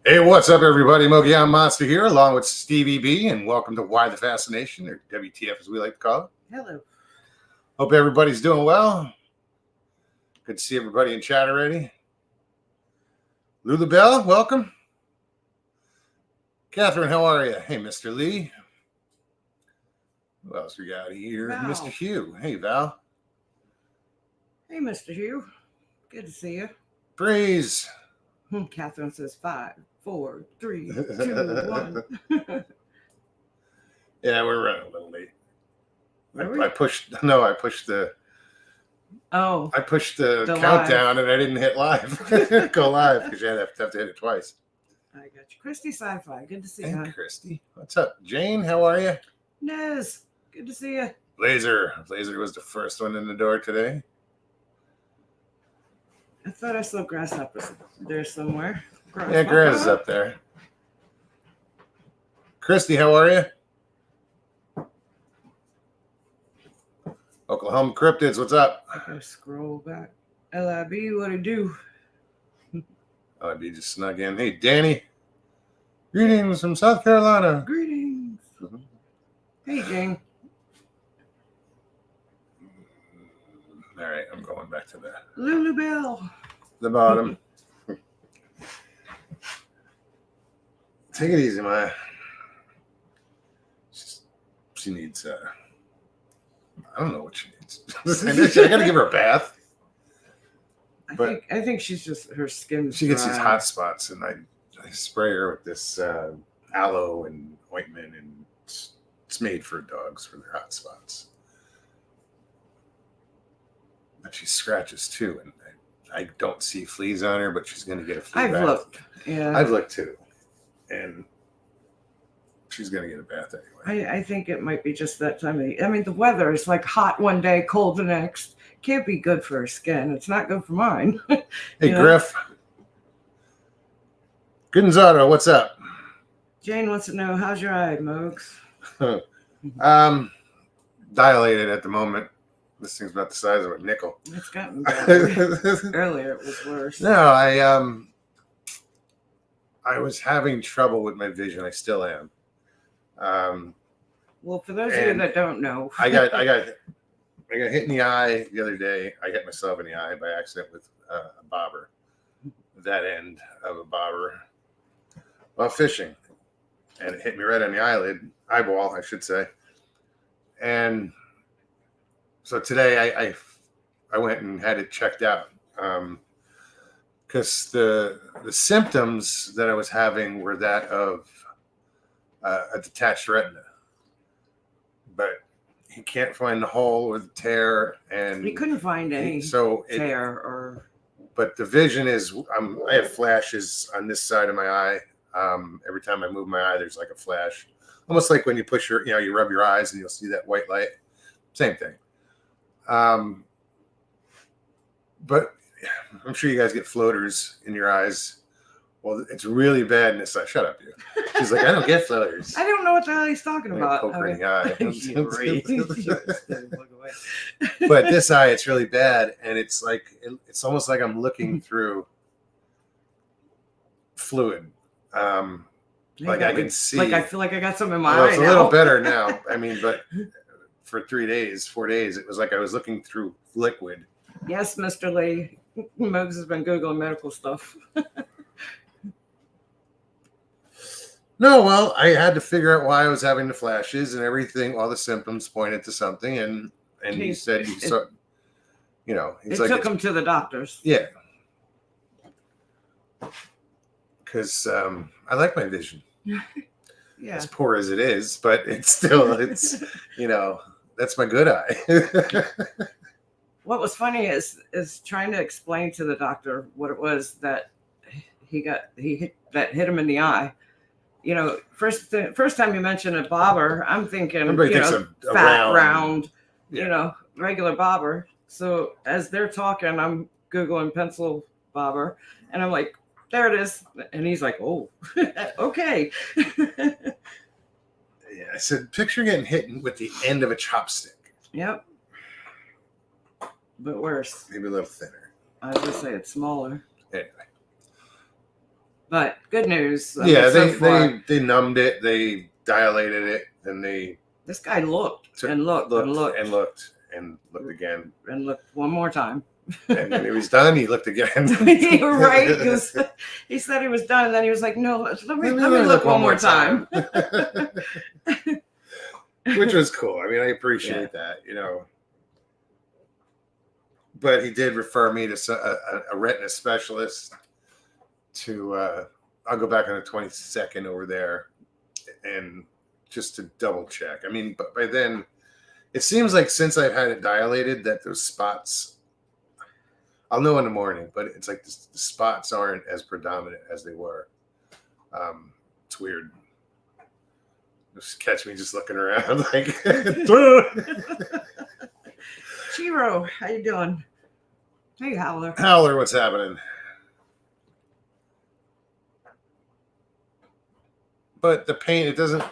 Hey, what's up, everybody? Mogion Monster here, along with Stevie B, and welcome to Why the Fascination, or WTF as we like to call it. Hello. Hope everybody's doing well. Good to see everybody in chat already. Lulu Bell, welcome. Catherine, how are you? Hey, Mr. Lee. Who else we got here? Val. Mr. Hugh. Hey, Val. Hey, Mr. Hugh. Good to see you. Breeze. Catherine says 5, 4, 3, 2, 1. Yeah, we're running a little late. Really? I pushed the countdown live. and I didn't hit live. Go live because you have to hit it twice. I got you. Christy Sci-Fi. Good to see Hey, you. Christy. What's up? Jane, how are you? Nez. Good to see you. Blazer was the first one in the door today. I thought I saw grasshoppers there somewhere. Yeah, Grass is up there. Christy, how are you? Oklahoma Cryptids, what's up? I gotta scroll back. LIB, what it do? LIB just snuck in. Hey, Danny. Greetings from South Carolina. Greetings. Hey, Jane. All right, I'm going back to Lulu Bell. the bottom. Take it easy, Maya. She needs, I don't know what she needs. I gotta give her a bath. I think she's just, her skin. She gets these hot spots, and I spray her with this aloe and ointment, and it's made for dogs for their hot spots. But she scratches too, and I don't see fleas on her, but she's going to get a flea bath. I've looked. Yeah. I've looked too, and she's going to get a bath anyway. I think it might be just that time of year. I mean, the weather is like hot one day, cold the next. Can't be good for her skin. It's not good for mine. Hey, Griff. Gonzato, what's up? Jane wants to know, how's your eye, Mogs? Dilated at the moment. This thing's about the size of a nickel. It's gotten better. Earlier it was worse. No, I was having trouble with my vision. I still am. Well, for those of you that don't know, I got hit in the eye the other day. I hit myself in the eye by accident with a bobber. That end of a bobber while fishing, and it hit me right on the eyeball, I should say. And so today I went and had it checked out because the symptoms that I was having were that of a detached retina, but he can't find the hole or the tear, and he couldn't find any tear or. But the vision is, I have flashes on this side of my eye. Every time I move my eye, there's like a flash, almost like when you push you rub your eyes and you'll see that white light. Same thing. But I'm sure you guys get floaters in your eyes. Well, it's really bad in this side. Shut up, you. She's like, I don't get floaters. I don't know what the hell he's talking about. Poke her in the eye. Look away. But this eye, it's really bad, and it's almost like I'm looking through fluid. Like I can see. Like I feel like I got something in my eye. It's a little better now. I mean, but for 4 days, it was like I was looking through liquid. Yes, Mr. Lee. Mogs has been Googling medical stuff. No, well, I had to figure out why I was having the flashes and everything. All the symptoms pointed to something, and he said he saw. He's like, took him to the doctors. Yeah, because I like my vision. Yeah. As poor as it is, but it's that's my good eye. What was funny is trying to explain to the doctor what it was that hit him in the eye. First time you mention a bobber, I'm thinking, everybody thinks a fat, round, regular bobber. So as they're talking, I'm Googling pencil bobber, and I'm like, there it is. And he's like, oh, okay. Yeah, I said, picture getting hit with the end of a chopstick. Yep. But worse. Maybe a little thinner. I was going to say it's smaller. Anyway. But good news. I Yeah, mean, so far, they numbed it, they dilated it, and they this guy looked and looked and looked and looked and looked again. and looked one more time. And when he was done, he looked again. You're right. He said he was done, and then he was like, "No, let me look one more time." Which was cool. I mean, I appreciate that, you know. But he did refer me to a retina specialist. I'll go back on the 22nd over there, and just to double check. I mean, but by then, it seems like since I've had it dilated, that those spots. I'll know in the morning, but it's like the spots aren't as predominant as they were. It's weird. Just catch me just looking around like. Chiro, how you doing? Hey, Howler. Howler, what's happening? But the pain, it doesn't.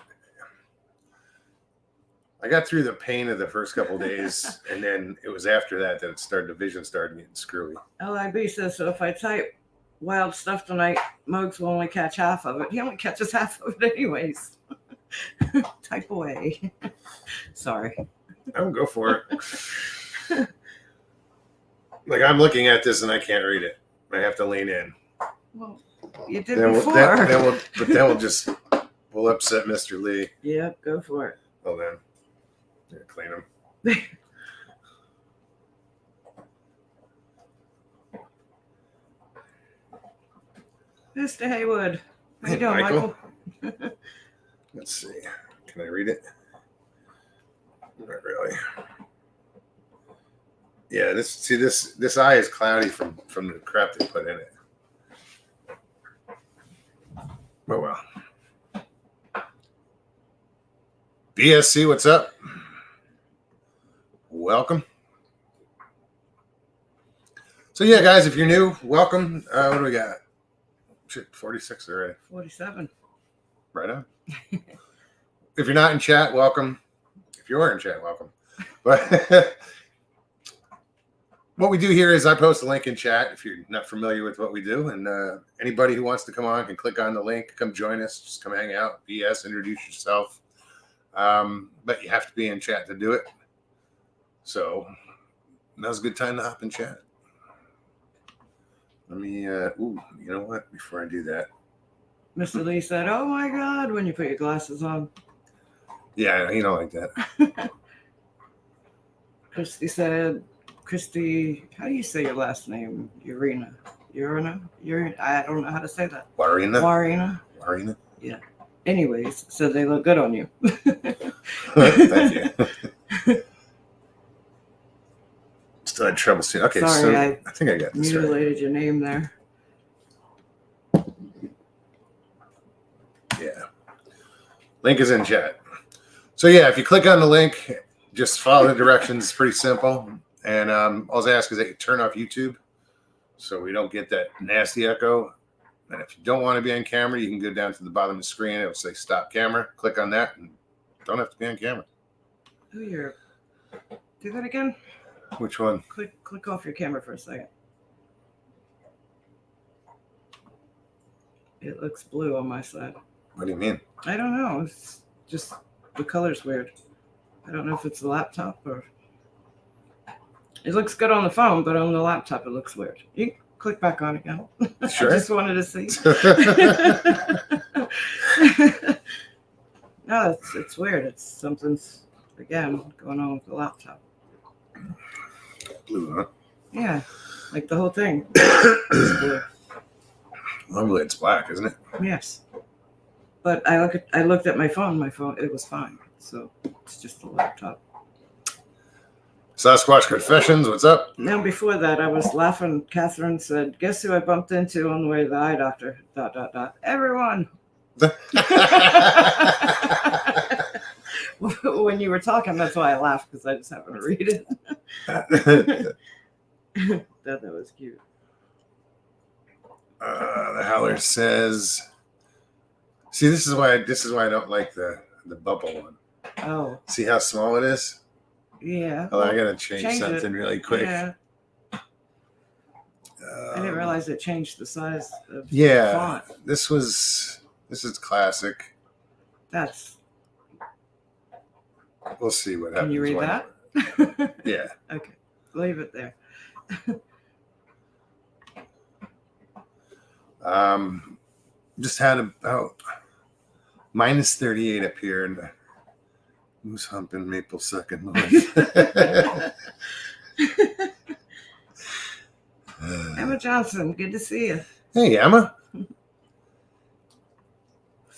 I got through the pain of the first couple of days, and then it was after that it started. The vision started getting screwy. LIB says, so if I type wild stuff tonight, Mogs will only catch half of it. He only catches half of it anyways. Type away. Sorry. I would go for it. Like, I'm looking at this and I can't read it. I have to lean in. Well, you did then before. We'll upset Mr. Lee. Yeah, go for it. Oh, then. Yeah, clean him. Mr. Haywood. How you Hey, doing, Michael? Let's see. Can I read it? Not really. Yeah, this eye is cloudy from the crap they put in it. Oh well. BSC, what's up? Welcome. So yeah, guys, if you're new, welcome. What do we got? Shit, 46 already. 47. Right on. If you're not in chat, welcome. If you are in chat, welcome. But what we do here is I post a link in chat if you're not familiar with what we do. And anybody who wants to come on can click on the link, come join us, just come hang out, BS, introduce yourself. But you have to be in chat to do it. So now's a good time to hop in chat. Let me, you know what? Before I do that. Mr. Lee said, oh my God, when you put your glasses on. Yeah, you don't like that. Christy said, how do you say your last name? Urina. I don't know how to say that. Warina. Yeah. Anyways, so they look good on you. Thank you. Still had trouble seeing. Okay, sorry, so I think I got this mutilated your name there. Yeah. Link is in chat. So yeah, if you click on the link, just follow the directions. It's pretty simple. And all I ask is that you turn off YouTube so we don't get that nasty echo. And if you don't want to be on camera, you can go down to the bottom of the screen. It will say stop camera. Click on that and don't have to be on camera. Do that again. Which one? Click off your camera for a second. It looks blue on my side. What do you mean? I don't know. It's just the color's weird. I don't know if it's the laptop or... It looks good on the phone, but on the laptop it looks weird. You can click back on again. Sure. I just wanted to see. No, it's weird. It's something's, again, going on with the laptop. Blue, huh? Yeah, like the whole thing. It's blue. Normally it's black, isn't it? Yes. But I looked at my phone, it was fine. So it's just the laptop. Sasquatch Confessions, what's up? Now, before that, I was laughing. Catherine said, guess who I bumped into on the way to the eye doctor? ... Everyone. When you were talking, that's why I laughed, because I just happened to read it. That was cute. The Howler says, see, this is why I don't like the bubble one. Oh. See how small it is? Yeah. Oh, I gotta change something really quick. Yeah. I didn't realize it changed the size of Yeah, font. this is classic. That's. We'll see what happens. Can you read that? Yeah. Okay, leave it there. Just had about minus 38 up here in the Moose Humping Maple Second North. Emma Johnson, good to see you. Hey, Emma.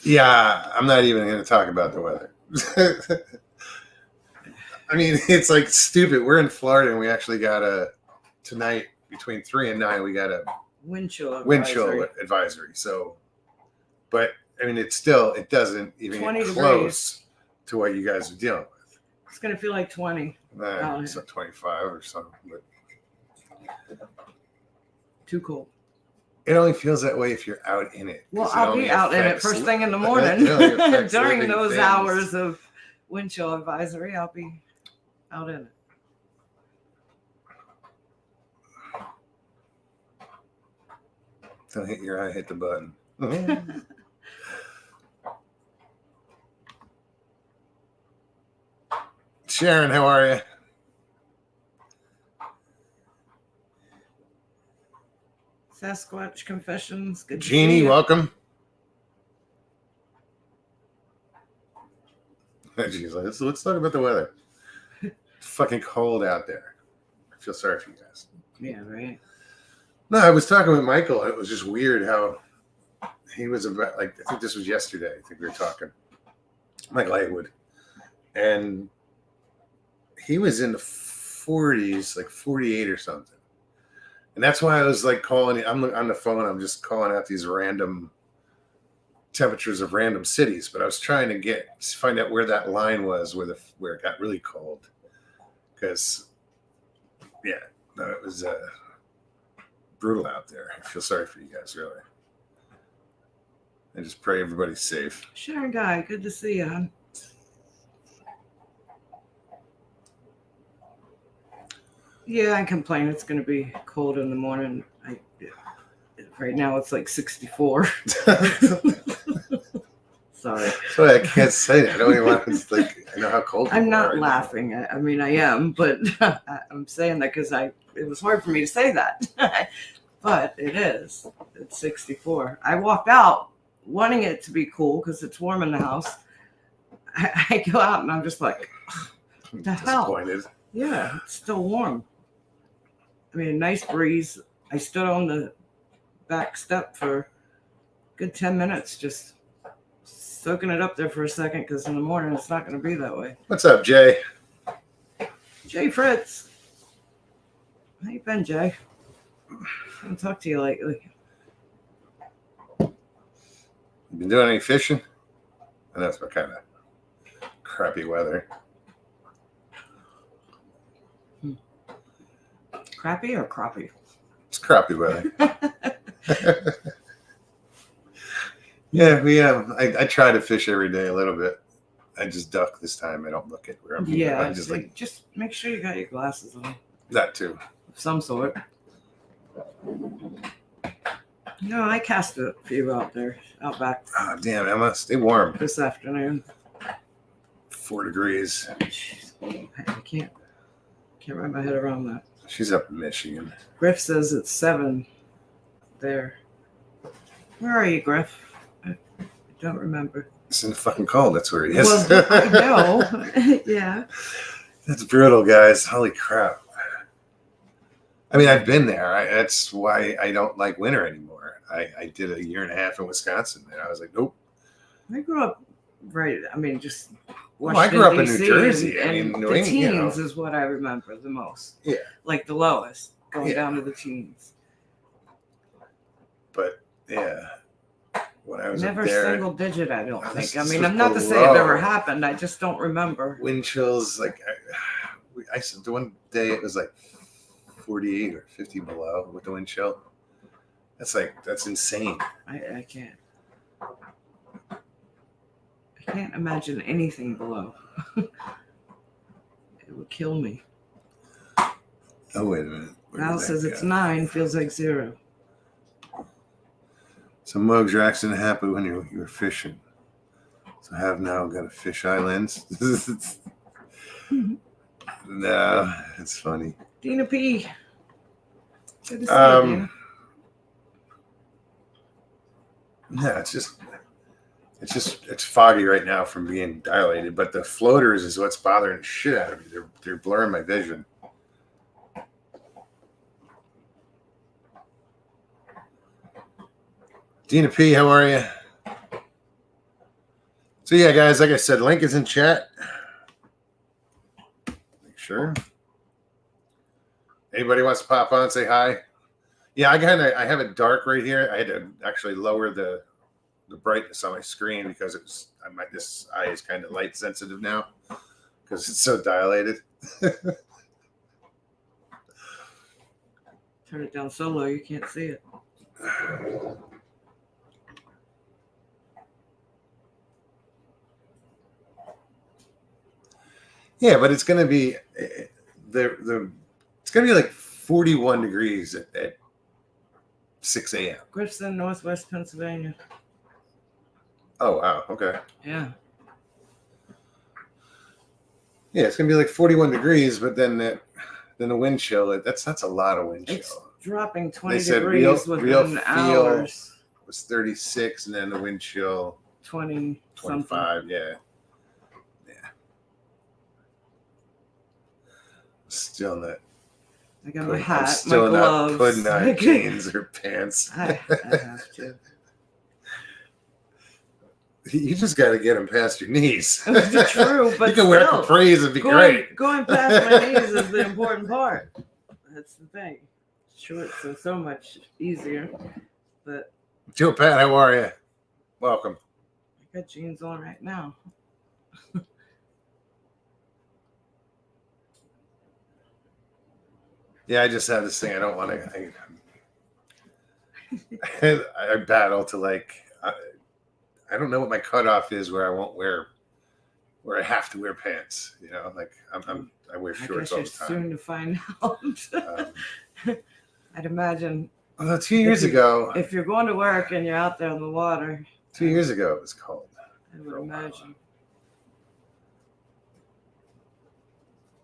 Yeah, I'm not even going to talk about the weather. I mean, it's like stupid. We're in Florida and we actually got tonight between 3 and 9, we got a wind chill advisory. So, but I mean, it doesn't even get close to what you guys are dealing with. It's going to feel like 20. It's like 25 or something. But too cold. It only feels that way if you're out in it. Well, I'll be out in it first thing in the morning. During those hours of wind chill advisory, I'll be out in it. Don't hit your eye, hit the button. Sharon, how are you? Sasquatch Confessions. Good to Jeannie, see you. welcome. Jeez, let's talk about the weather. Fucking cold out there. I feel sorry for you guys. Yeah, right. No, I was talking with Michael. It was just weird how he was about, like, I think this was yesterday. I think we were talking. Michael Haywood. And he was in the 40s, like 48 or something. And that's why I was like calling. I'm on the phone. I'm just calling out these random temperatures of random cities. But I was trying to find out where that line was, where it got really cold. Because, yeah, no, it was brutal out there. I feel sorry for you guys, really. I just pray everybody's safe. Sharon Guy, good to see you, hon. Yeah, I complain it's going to be cold in the morning. Right now it's like 64. Sorry. So I can't say that. I don't even want to, like, I know how cold I'm not laughing. I mean, I am, but I'm saying that because it was hard for me to say that. But it is. It's 64. I walked out wanting it to be cool because it's warm in the house. I go out and I'm just like, the hell? Yeah, it's still warm. I mean, a nice breeze. I stood on the back step for a good 10 minutes, just soaking it up there for a second, because in the morning it's not going to be that way. What's up, Jay? Jay Fritz. How you been, Jay? I haven't talked to you lately. You been doing any fishing? And that's what kind of crappy weather. Crappy or crappie? It's crappy weather. Yeah, we have. I try to fish every day a little bit. I just duck this time. I don't look at where I'm. Yeah, I'm just make sure you got your glasses on. That too. Of some sort. No, I cast a few out back. Oh, damn, Emma, stay warm. This afternoon. 4 degrees. I can't wrap my head around that. She's up in Michigan. Griff says it's 7 there. Where are you, Griff? I don't remember. It's in the fucking cold. That's where he is. Well, I know. Yeah. That's brutal, guys. Holy crap. I mean, I've been there. That's why I don't like winter anymore. I did a year and a half in Wisconsin, and I was like, nope. I grew up just I grew up in New Jersey. And New the England, teens is what I remember the most. Yeah. Like the lowest, going down to the teens. But, yeah. When I was never up there, single digit, I don't think. I mean, was I'm not to say it never happened. I just don't remember. Wind chills, like, the one day it was like 48 or 50 below with the wind chill. That's insane. I can't. I can't imagine anything below. It would kill me. Oh, wait a minute. Al says it's 9, feels like 0. Some mugs are accident happen when you were fishing. So I have now got a fisheye lens. No, it's funny. Dina P. Good to see you, Dina. Yeah, it's foggy right now from being dilated, but the floaters is what's bothering the shit out of me. They're blurring my vision. Dina P, how are you? So yeah, guys, like I said, link is in chat. Make sure. Anybody wants to pop on and say hi? Yeah, I have it dark right here. I had to actually lower the brightness on my screen because this eye is kind of light sensitive now because it's so dilated. Turn it down so low you can't see it. Yeah, but it's gonna be it's gonna be like 41 degrees at 6 a.m. Griffson, Northwest Pennsylvania. Oh wow, okay. Yeah. Yeah, it's gonna be like 41 degrees, but then the wind chill. That's a lot of wind chill. It's dropping 20 They said degrees within hours. Was 36, and then the wind chill 25. Something. Yeah. Still not. I got my hat, still my gloves. Not putting on jeans or pants. I have to. You just got to get them past your knees. It's true, but you can wear capris and be great. Going past my knees is the important part. That's the thing. Shorts are so much easier, but. Joe Pat, how are you? Welcome. I got jeans on right now. Yeah, I just have this thing. I don't want to. I battle to I don't know what my cutoff is where I won't wear, where I have to wear pants. You know, like I wear shorts all the time. Soon to find out. I'd imagine. Well, 2 years ago, if you're going to work and you're out there in the water. 2 years ago, it was cold. I would imagine.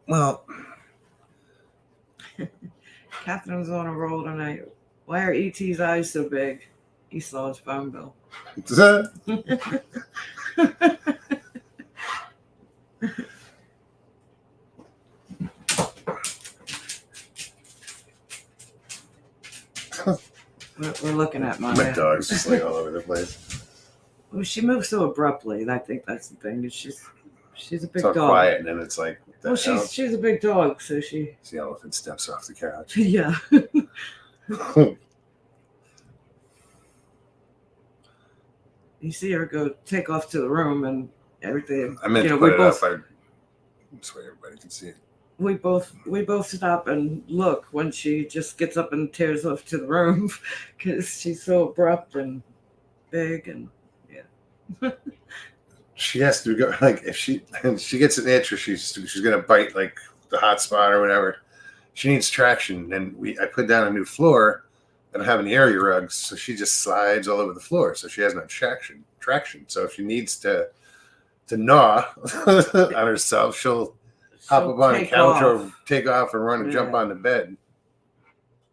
Well. Catherine's on a roll tonight. Why are ET's eyes so big? He saw his phone bill. We're looking at Maya. My dog's just like all over the place. Well, she moves so abruptly. I think that's the thing. She's a big dog. Quiet, and then it's like. Well, she's a big dog, so she. The elephant steps off the couch. Yeah. You see her go take off to the room and everything. I meant to put it up. This way everybody can see it. We both stop and look when she just gets up and tears off to the room because she's so abrupt and big and yeah. She has to go if she gets an itch or she's gonna bite like the hot spot or whatever. She needs traction, and I put down a new floor. I don't have any area rugs, so she just slides all over the floor. So she has no traction. So if she needs to gnaw on herself, she'll hop up on the couch or take off and run and jump on the bed.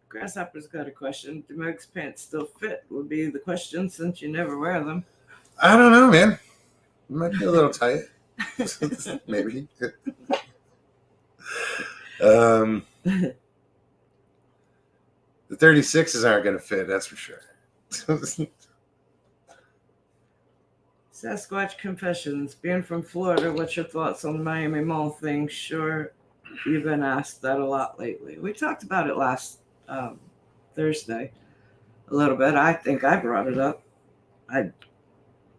Grasshopper's got a question. Do Meg's pants still fit? Would be the question since you never wear them. I don't know, man. It might be a little tight. Maybe. The 36s aren't going to fit, that's for sure. Sasquatch Confessions. Being from Florida, what's your thoughts on the Miami Mall thing? Sure, you've been asked that a lot lately. We talked about it last Thursday a little bit. I think I brought it up.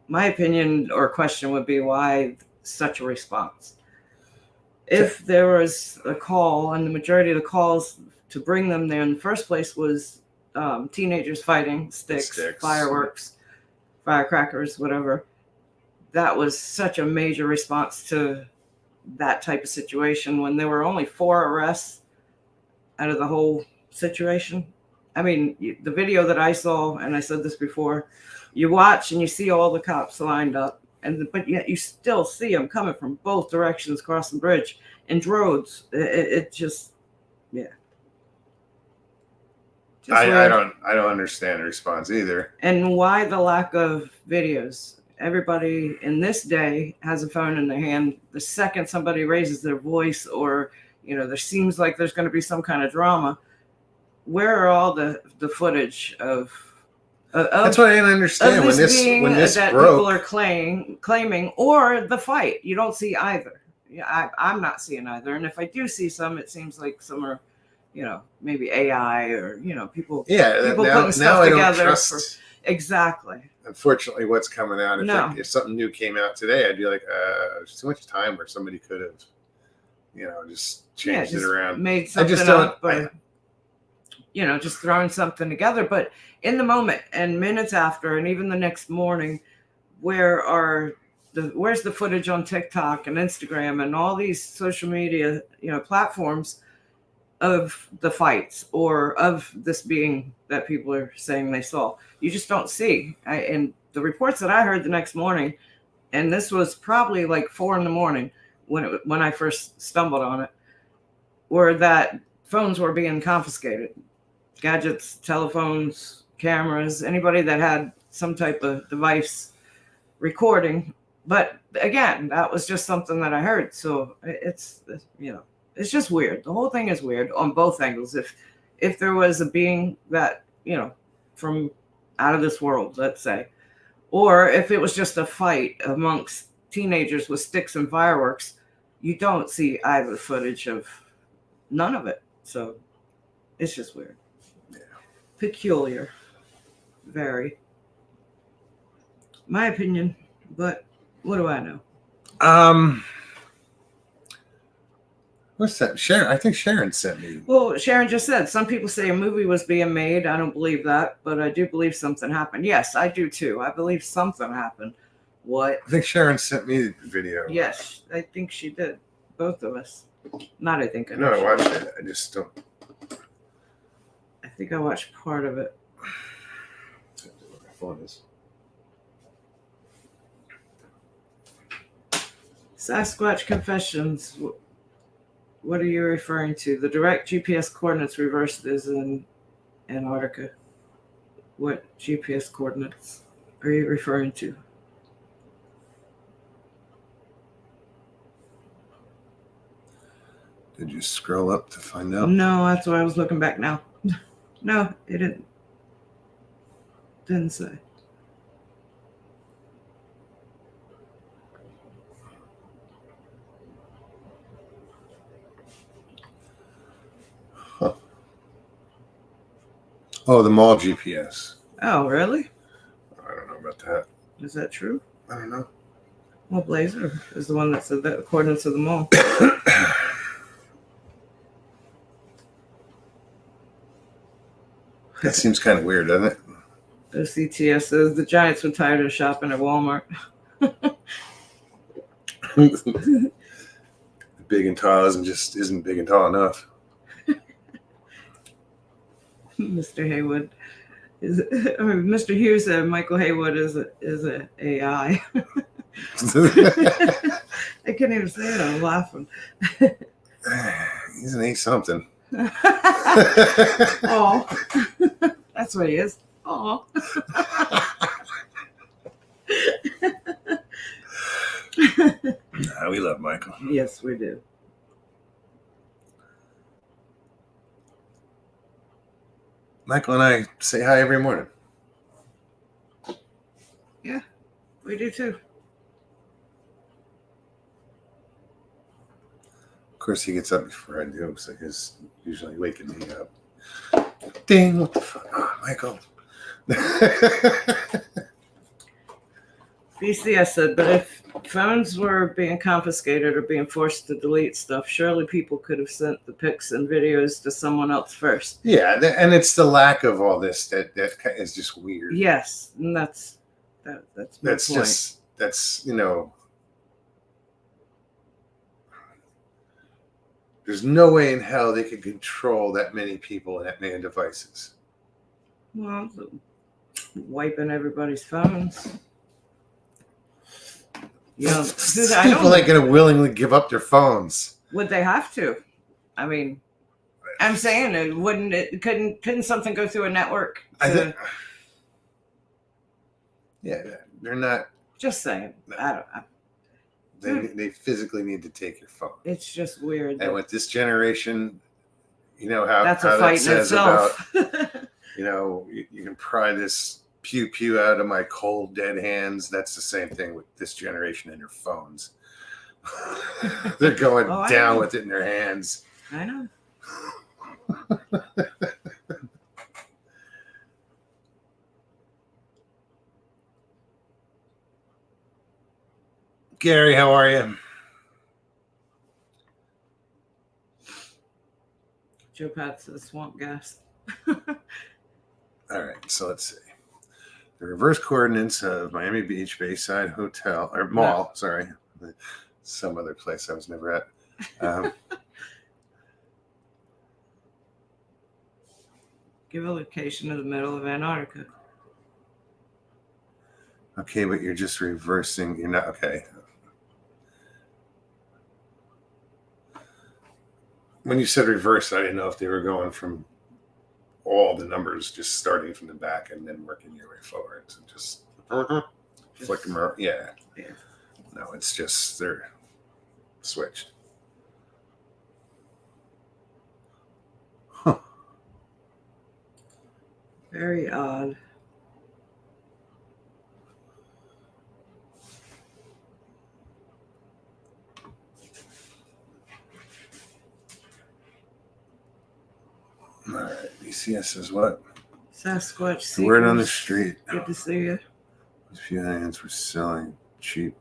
My opinion or question would be why such a response? If there was a call, and the majority of the calls to bring them there in the first place was teenagers fighting, sticks, fireworks, firecrackers, whatever. That was such a major response to that type of situation when there were only 4 arrests out of the whole situation. I mean, the video that I saw, and I said this before, you watch and you see all the cops lined up, but yet you still see them coming from both directions across the bridge in droves. It just, yeah. Just I weird. don't understand the response either. And why the lack of videos? Everybody in this day has a phone in their hand. The second somebody raises their voice, or there seems like there's going to be some kind of drama, where are all the footage of That's what I didn't understand when this that broke. people are claiming, or the fight? You don't see either. Yeah, I'm not seeing either. And if I do see some, it seems like some are, maybe AI or people. Yeah, people now, putting stuff now I don't together. trust. Exactly. Unfortunately, what's coming out? No. If something new came out today, I'd be like, there's too much time where somebody could have, just changed it around. Made something up, or just throwing something together. But in the moment and minutes after, and even the next morning, where's the footage on TikTok and Instagram and all these social media, platforms of the fights or of this being that people are saying they saw? You just don't see. And the reports that I heard the next morning, and this was probably like 4 a.m. when I first stumbled on it, were that phones were being confiscated. Gadgets, telephones, cameras, anybody that had some type of device recording. But again, that was just something that I heard. So it's just weird. The whole thing is weird on both angles. If there was a being that, from out of this world, let's say, or if it was just a fight amongst teenagers with sticks and fireworks, you don't see either footage of none of it. So it's just weird. Yeah. Peculiar. Very. My opinion, but what do I know? What's that? Sharon, I think Sharon sent me. Well, Sharon just said some people say a movie was being made. I don't believe that, but I do believe something happened. Yes, I do too. I believe something happened. What? I think Sharon sent me the video. Yes, I think she did. Both of us. Not I think. No, I watched it. I just don't. I think I watched part of it. My phone is. Sasquatch Confessions. What are you referring to? The direct GPS coordinates reversed is in Antarctica. What GPS coordinates are you referring to? Did you scroll up to find out? No, that's why I was looking back now. No, it didn't. Didn't say. Huh. Oh, the mall GPS. Oh, really? I don't know about that. Is that true? I don't know. Well, Blazer is the one that said that coordinates of the mall. That seems kind of weird, doesn't it? OCTS says the Giants were tired of shopping at Walmart. Big and tall isn't big and tall enough. Mr. Haywood Mr. Hughes said Michael Haywood is a AI. I can't even say it. I'm laughing. He's an A something. Oh, that's what he is. Oh. Nah, we love Michael. Yes, we do. Michael and I say hi every morning. Yeah, we do too. Of course, he gets up before I do, so he's usually waking me up. Ding! What the fuck? Oh, Michael. BCS said, but if phones were being confiscated or being forced to delete stuff, surely people could have sent the pics and videos to someone else first. Yeah, and it's the lack of all this that is just weird. Yes, and that's there's no way in hell they could control that many people and that many devices. Well, wiping everybody's phones. You know, I People don't, ain't gonna willingly give up their phones. would they have to? I mean, I'm saying it wouldn't. It couldn't something go through a network? I think. Yeah, they're not. Just saying. I don't know. They physically need to take your phone. It's just weird. And with this generation, you know how That's how a fight that in says about, itself. you know, you can pry this pew pew out of my cold dead hands. That's the same thing with this generation and their phones. They're going Oh, I down know. with it in their hands. I know. Gary, how are you? Joe Pat says swamp gas. All right, so let's see. The reverse coordinates of Miami Beach Bayside Hotel or Mall. No. Sorry, some other place I was never at. Give a location in the middle of Antarctica. Okay, but you're just reversing. You're not okay. When you said reverse, I didn't know if they were going from all the numbers, just starting from the back and then working your way forward. So just flick them around. Yeah. No, it's just they're switched. Huh. Very odd. All right. BCS is what? Sasquatch. The word on the seekers. street. Good to see you. A few hands were selling cheap.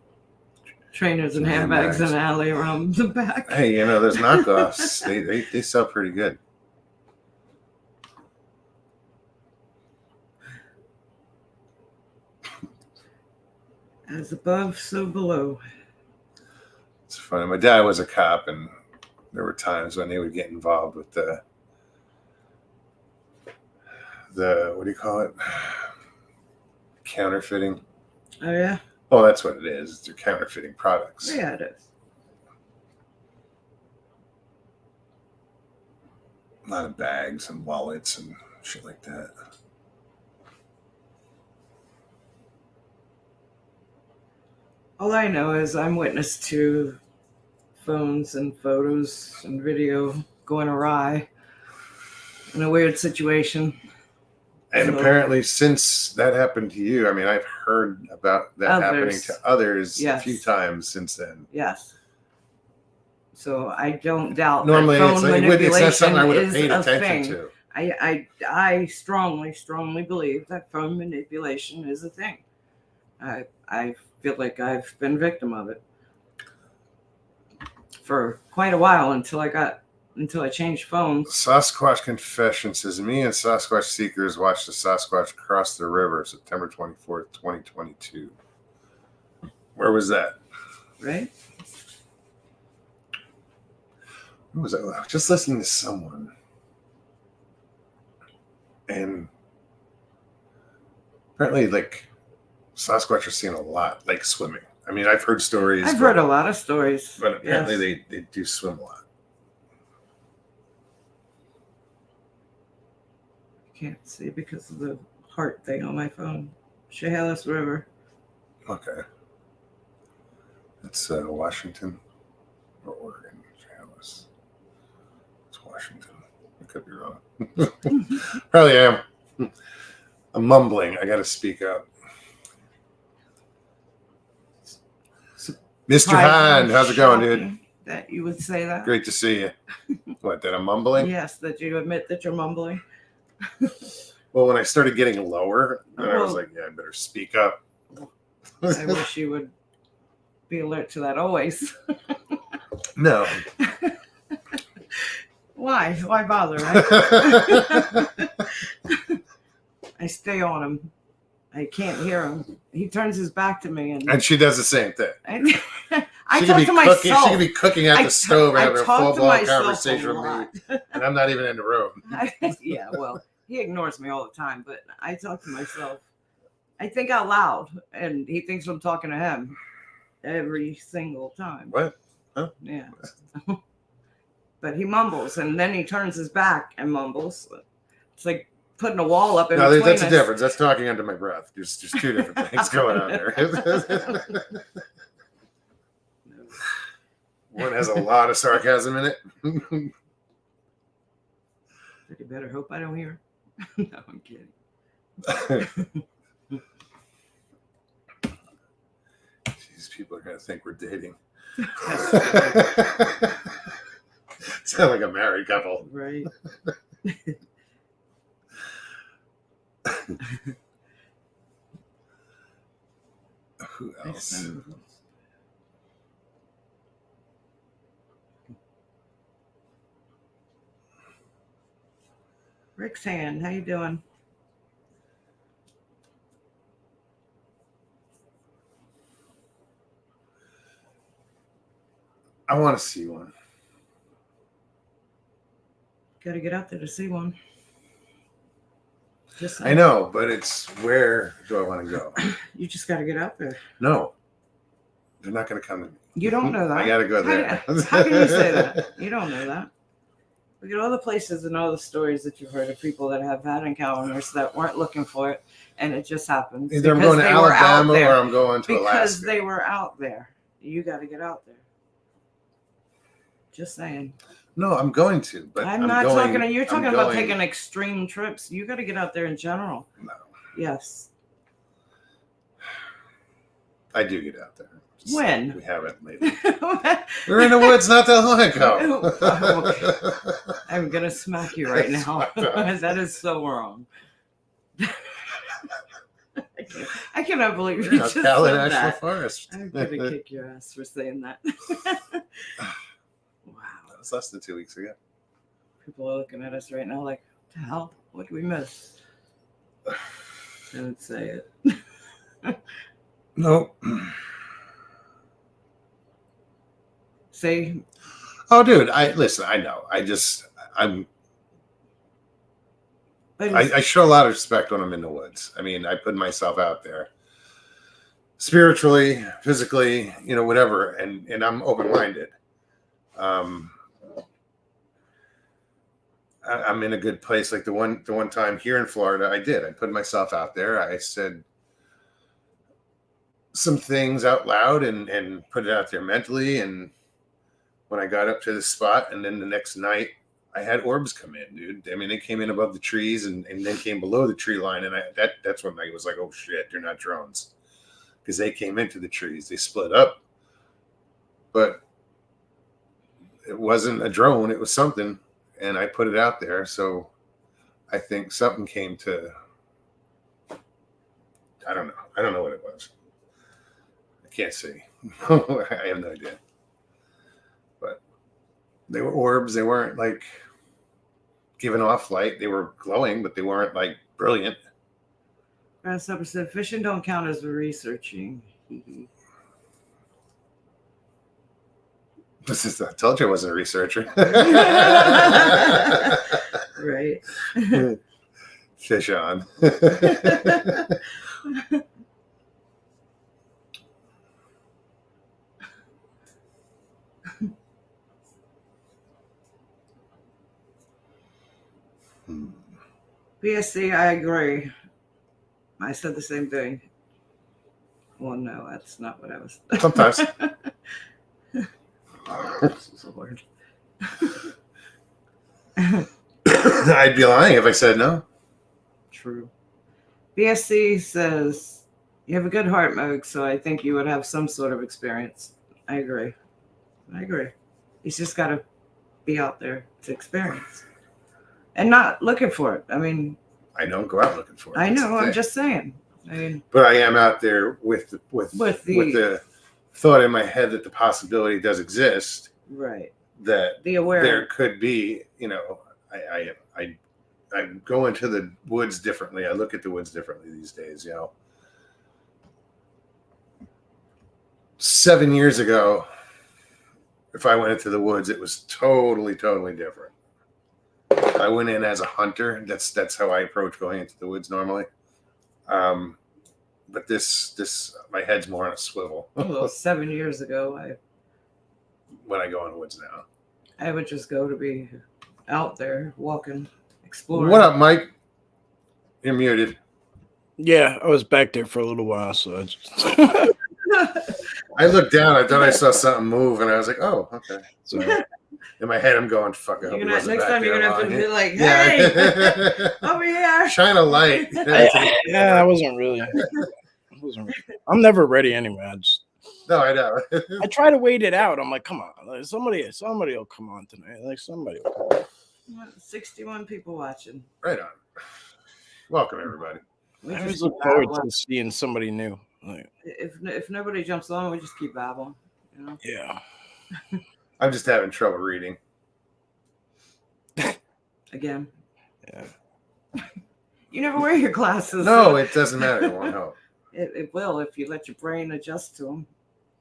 Trainers and handbags in an alley around the back. Hey, you know, those knockoffs, they sell pretty good. As above, so below. It's funny. My dad was a cop, and there were times when they would get involved with the what do you call it? Counterfeiting. Oh yeah. Oh, that's what it is. They're counterfeiting products. Yeah, it is. A lot of bags and wallets and shit like that. All I know is I'm witness to phones and photos and video going awry in a weird situation. And So- apparently, since that happened to you, I mean, I've heard about that happening Others. to others Yes. a few times since then. Yes. So I don't doubt Normally, that it's, phone like, manipulation it's not something I would have is paid a attention thing. to. I strongly believe that phone manipulation is a thing. I feel like I've been victim of it for quite a while until I changed phones. Sasquatch Confession says, me and Sasquatch Seekers watched the Sasquatch cross the river September 24th, 2022. Where was that? Right? Who was that? I was just listening to someone. And apparently, like, Sasquatch are seeing a lot, like swimming. I mean, I've heard stories. I've heard a lot of stories. But apparently Yes. they do swim a lot. Can't see because of the heart thing on my phone. Chehalis River. Okay. That's Washington or Oregon. Chehalis. It's Washington. I could be wrong. Probably am. I'm mumbling. I got to speak up. Mr. Hahn, how's it going, dude? That you would say that? Great to see you. What, that I'm mumbling? Yes, that you admit that you're mumbling. Well, when I started getting lower, then I was Well- like, yeah, I better speak up. I wish you would be alert to that always. No. Why? Why bother, right? I stay on him. I can't hear him. He turns his back to me, and And she does the same thing. I She could talk be to cooking. myself. She could be cooking at the stove and I having a talk to full-blown myself conversation a with lot. me, and I'm not even in the room. Yeah, well, he ignores me all the time, but I talk to myself. I think out loud, and he thinks I'm talking to him every single time. What? Huh? Yeah. But he mumbles, and then he turns his back and mumbles. It's like putting a wall up in No, between that's us. a difference. That's talking under my breath. There's just two different things going on there. One has a lot of sarcasm in it. You better hope I don't hear. No, I'm kidding. These people are going to think we're dating. Sound like a married couple. Right. Who else? Rick's hand, how you doing? I want to see one. Got to get out there to see one. Just I know, but it's where do I want to go? You just got to get out there. No, they're not going to come to me. You don't know that. I got to go there. How can you say that? You don't know that. Look at all the places and all the stories that you've heard of people that have had encounters that weren't looking for it, and it just happened. Either I'm going to Alabama or I'm going to Alaska. Because they were out there. You got to get out there. Just saying. No, I'm going to. But I'm not talking to you. You're talking about taking extreme trips. You got to get out there in general. No. Yes. I do get out there. Just, when? We haven't lately. We're in the woods not that long ago. Oh, I'm going to smack you right now. That is so wrong. I cannot believe you just said that. Forest. I'm going to kick your ass for saying that. Wow. That was less than 2 weeks ago. People are looking at us right now like, what the hell? What did we miss? Don't say it. Nope. Say. Oh, dude, I know. I show a lot of respect when I'm in the woods. I mean, I put myself out there spiritually, physically, whatever. And I'm open-minded. I'm in a good place. Like the one time here in Florida, I put myself out there. I said some things out loud and put it out there mentally. And when I got up to the spot, and then the next night I had orbs come in, dude. I mean, they came in above the trees and then came below the tree line. And that's when I was like, oh shit, they're not drones. Because they came into the trees. They split up. But it wasn't a drone, it was something. And I put it out there. So I think something came to, I don't know what it was. I can't see. I have no idea. But they were orbs. They weren't like giving off light. They were glowing, but they weren't like brilliant. Grasshopper said, fishing don't count as researching. I told you I wasn't a researcher. Right. Fish on. BSC, I agree. I said the same thing. Well, no, that's not what I was. Sometimes. This is a word. I'd be lying if I said no. True. BSC says, you have a good heart, Moog, so I think you would have some sort of experience. I agree. He's just got to be out there to experience. And not looking for it. I mean, I don't go out looking for it. I know. I'm just saying. I mean, but I am out there with the thought in my head that the possibility does exist. Right. That the aware there could be. I go into the woods differently. I look at the woods differently these days. 7 years ago, if I went into the woods, it was totally different. I went in as a hunter. That's how I approach going into the woods normally. But this my head's more on a swivel. Well, 7 years ago, When I go in the woods now. I would just go to be out there walking, exploring. What up, Mike? You're muted. Yeah, I was back there for a little while, so I just I looked down. I thought I saw something move, and I was like, "Oh, okay." so In my head, I'm going, "Fuck it." Next time you're gonna have to be like, Yeah. "Hey, over here!" Shine a light. I wasn't really. I'm never ready anyway. No, I know. I try to wait it out. I'm like, come on, like, somebody will come on tonight. Like somebody will come on. 61 people watching. Right on. Welcome, everybody. We I just always keep look forward babbling. to seeing somebody new. Like, If nobody jumps on, we just keep babbling. You know. yeah. I'm just having trouble reading. Again. Yeah. You never wear your glasses. No, it doesn't matter. It won't help. It will if you let your brain adjust to them.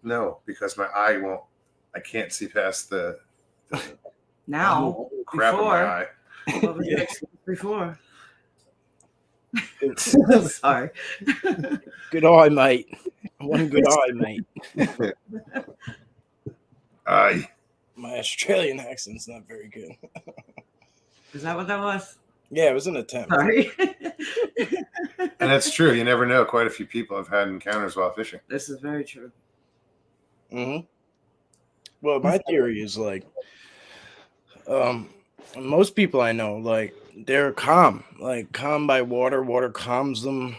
No, because my eye won't. I can't see past the Now, crap in my eye. what was it before? Sorry. Good eye, mate. One good eye, mate. Aye. My Australian accent's not very good. Is that what that was? Yeah, it was an attempt. Sorry. And that's true. You never know. Quite a few people have had encounters while fishing. This is very true. Mm-hmm. Well, my theory is like, most people I know, like, they're calm by water. Water calms them.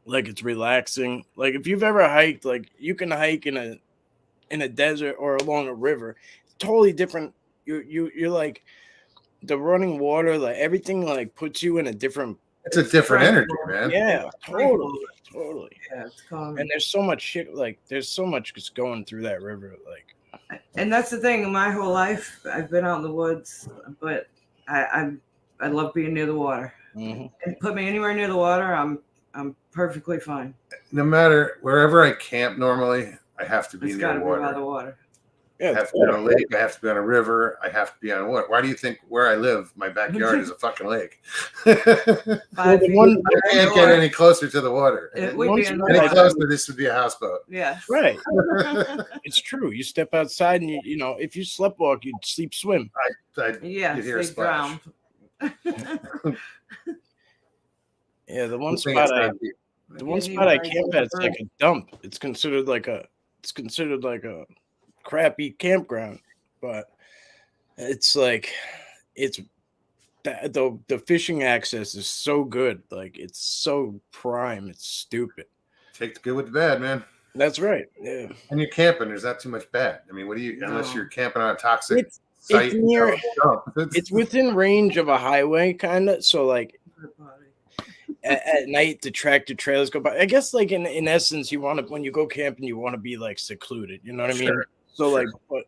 Like, it's relaxing. Like, if you've ever hiked, like, you can hike in a desert or along a river. It's totally different. You're like, the running water, like, everything, like, puts you in a different. It's a different energy, man. Yeah, totally. Yeah, it's calm. And there's so much shit, like, there's so much just going through that river, like. And that's the thing. My whole life, I've been out in the woods, but I love being near the water. Mm-hmm. And put me anywhere near the water, I'm perfectly fine. No matter wherever I camp normally, I have to be It's near got to be by water. the water. Yeah, I have to be on a lake. I have to be on a river. I have to be on water. Why do you think where I live, my backyard is a fucking lake? I 5 feet one- from the can't door. get any closer to the water. It would be in Once- Any the closer, this would be a houseboat. Yes. right. It's true. You step outside and you know, if you sleptwalk, you'd sleep swim. Yes, You'd hear a they splash. drowned. Yeah, the one You think spot it's I not deep. the one spot I camp at, it's like a dump. It's considered like a crappy campground, but it's like the fishing access is so good. Like, it's so prime. It's stupid. Take the good with the bad, man. That's right. Yeah. And you're camping, there's not too much bad. I mean, what do you, unless No. you're camping on a toxic It's site? near. It's It's within range of a highway, kind of. So, like, at night, the tractor trailers go by. I guess, like, in essence, you want to, when you go camping, you want to be, like, secluded. You know what I mean? Sure, So, sure. like, but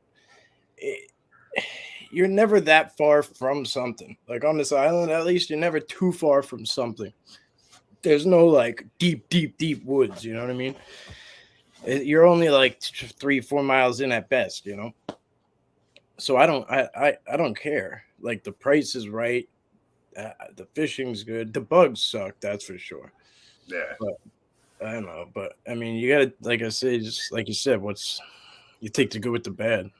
you're never that far from something. Like, on this island, at least, you're never too far from something. There's no, like, deep woods. You know what I mean? You're only like 3-4 miles in at best, you know. So I don't care. Like, the price is right, the fishing's good. The bugs suck, that's for sure. Yeah. But I don't know, but I mean, you gotta, like I said, just like you said, you take the good with the bad.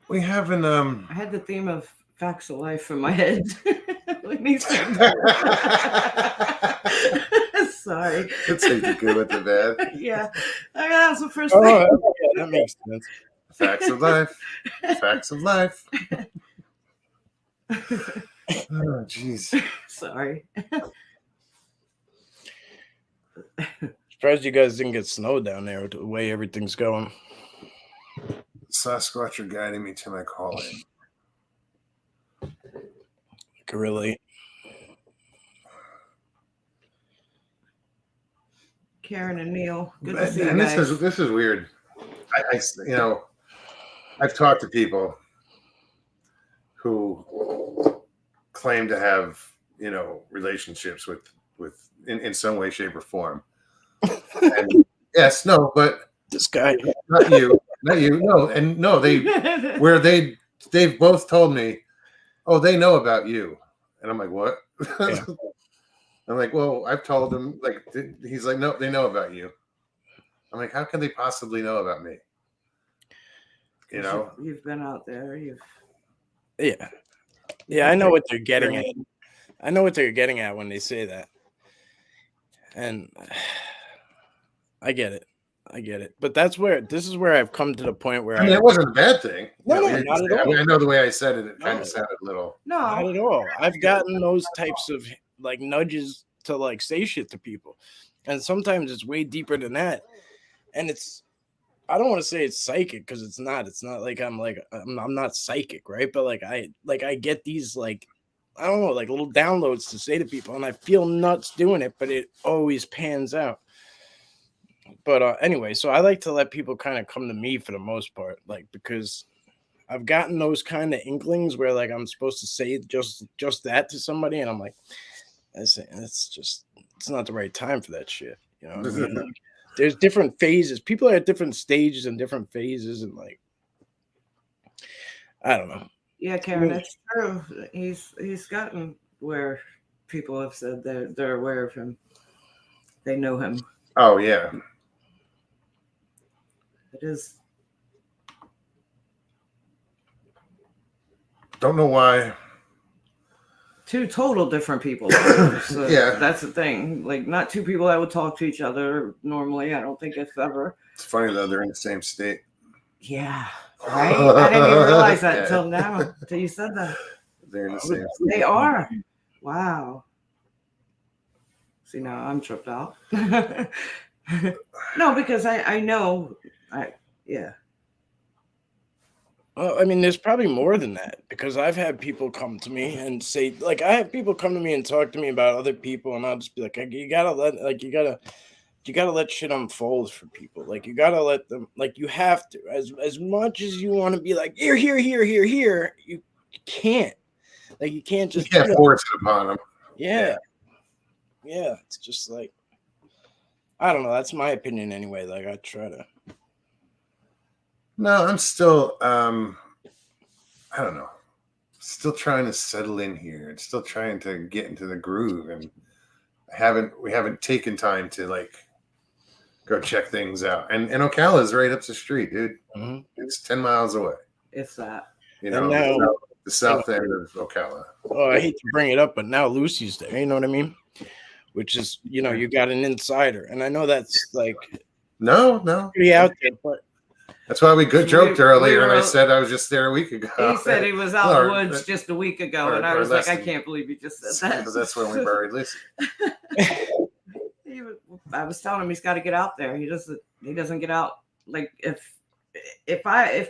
We haven't I had the theme of facts of life in my head. When he said sorry. take the good with the bad. Yeah. That was the first Oh, thing. yeah, that makes sense. Facts of life. Facts of life. Oh, jeez. Sorry. Surprised you guys didn't get snow down there with the way everything's going. Sasquatch are guiding me to my calling. Can relate. Karen and Neil. Good to see you And guys. this is weird. I've talked to people who claim to have, relationships with in some way, shape, or form. And yes, no, but This guy. not you. Not you. No, and no, they've both told me, oh, they know about you, and I'm like, what? Yeah. I'm like, well, I've told them. Like, he's like, no, they know about you. I'm like, how can they possibly know about me? You know, You've been out there. Yeah. Yeah, I know what they're getting at. I know what they're getting at when they say that. And I get it. I get it. But this is where I've come to the point where I mean, it wasn't a bad thing. No, You no, know, not at I all. mean, I know the way I said it. It kind No. of sounded a little. not No, at all. I've gotten those types of like nudges to like say shit to people. And sometimes it's way deeper than that. And I don't want to say it's psychic because it's not. It's not like I'm not psychic, right? But I get these like I don't know, like little downloads to say to people, and I feel nuts doing it, but it always pans out. But anyway, so I like to let people kind of come to me for the most part, like because I've gotten those kind of inklings where like I'm supposed to say just that to somebody, and I'm like, it's not the right time for that shit. You know what I mean? Like, there's different phases. People are at different stages and different phases, and like I don't know. yeah, Karen, that's true. He's gotten where people have said they're aware of him. They know him. Oh yeah. It is. Don't know why. Two total different people. So Yeah. That's the thing. Like, not two people that would talk to each other normally. I don't think if ever. It's funny though, they're in the same state. Yeah. Right? I didn't even realize that Yeah. until now. Until you said that. They're in the same state. They are. Wow. See, now I'm tripped out. No, because I know. Yeah. Well, I mean, there's probably more than that because I've had people come to me and say, like, I have people come to me and talk to me about other people, and I'll just be like, you gotta let shit unfold for people. Like, you gotta let them, like, you have to. As much as you want to be like, here, you can't. Like, you can't just. You can't force it upon them. Yeah. It's just like, I don't know. That's my opinion anyway. Like, I try to. No, I'm still I don't know. Still trying to settle in here. And still trying to get into the groove, and we haven't taken time to like go check things out. And Ocala is right up the street, dude. Mm-hmm. It's 10 miles away. If that. You know, now, the south end of Ocala. Oh, I hate to bring it up, but now Lucy's there. You know what I mean? Which is, you know, you got an insider, and I know that's like No. pretty out there, but That's why we joked earlier, and I were- said I was just there a week ago. He said he was out in the Or- woods just a week ago, or- and I or was like, less I than- can't believe you just said that. Because that's when we buried Lucy. I was telling him he's got to get out there. He doesn't get out. Like if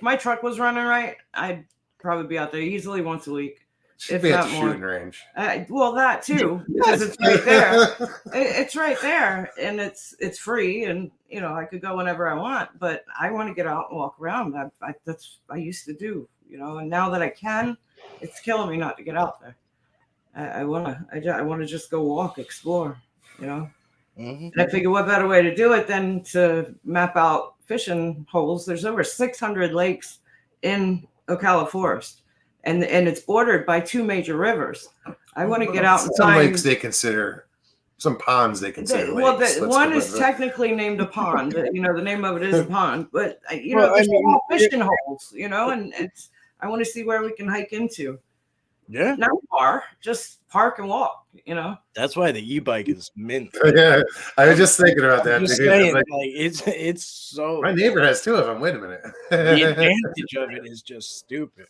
my truck was running right, I'd probably be out there easily once a week. Should If be at not the more. shooting range. Well, that too, because it's right there. It's right there, and it's free, and you know I could go whenever I want. But I want to get out and walk around. That's I used to do, you know, and now that I can, it's killing me not to get out there. I want to just go walk, explore, you know. Mhm. And I figure what better way to do it than to map out fishing holes. There's over 600 lakes in Ocala Forest, and it's bordered by two major rivers. I want to get out and some find. lakes they consider, some ponds they consider Well, lakes. Let's one go is with technically named a pond. You know, the name of it is a pond, but you know, Well, I there's mean, small fishing holes. You know, and I want to see where we can hike into. Yeah, Not far, just park and walk. You know. that's why the e-bike is mint. Yeah, I was just thinking about that. I'm just dude. saying, Like, like it's so my neighbor has two of them. Wait a minute. the advantage of it is just stupid.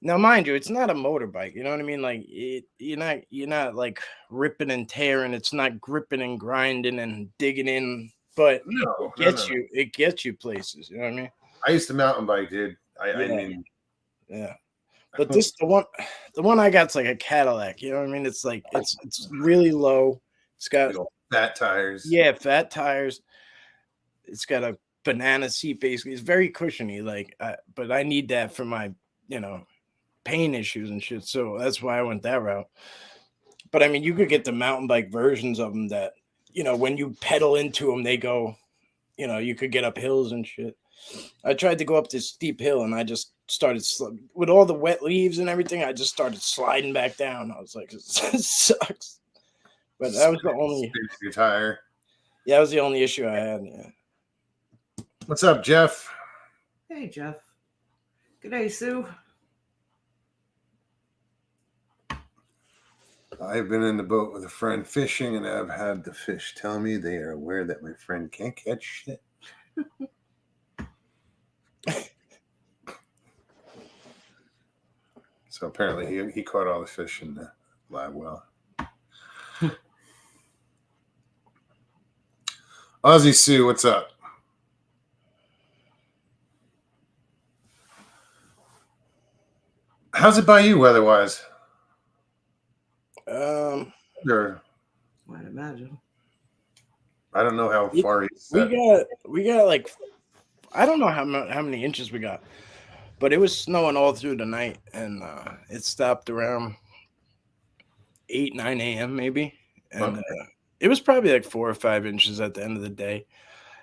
Now, mind you, it's not a motorbike. You know what I mean? Like you're not like ripping and tearing. It's not gripping and grinding and digging in, but No, it gets you places. You know what I mean? I used to mountain bike, dude. I Yeah. mean, Yeah. But the one I got's like a Cadillac. You know what I mean? It's like it's really low. It's got little fat tires. fat tires. It's got a banana seat basically. It's very cushiony. Like, but I need that for my pain issues and shit. So that's why I went that route. But I mean, you could get the mountain bike versions of them that when you pedal into them, they go. You could get up hills and shit. I tried to go up this steep hill, and I just started with all the wet leaves and everything. I just started sliding back down. I was like, "This sucks." But that was the only. Your tire. Yeah, that was the only issue I had. Yeah. What's up, Jeff? Hey, Jeff. Good day, Sue. I've been in the boat with a friend fishing, and I've had the fish tell me they are aware that my friend can't catch shit. So apparently he caught all the fish in the live well. Aussie Sue, what's up? How's it by you weather-wise? Or, I'd imagine. I don't know how far he's we got like, I don't know how many inches we got, but it was snowing all through the night, and it stopped around 8-9 a.m. maybe, and it was probably like 4 or 5 inches at the end of the day,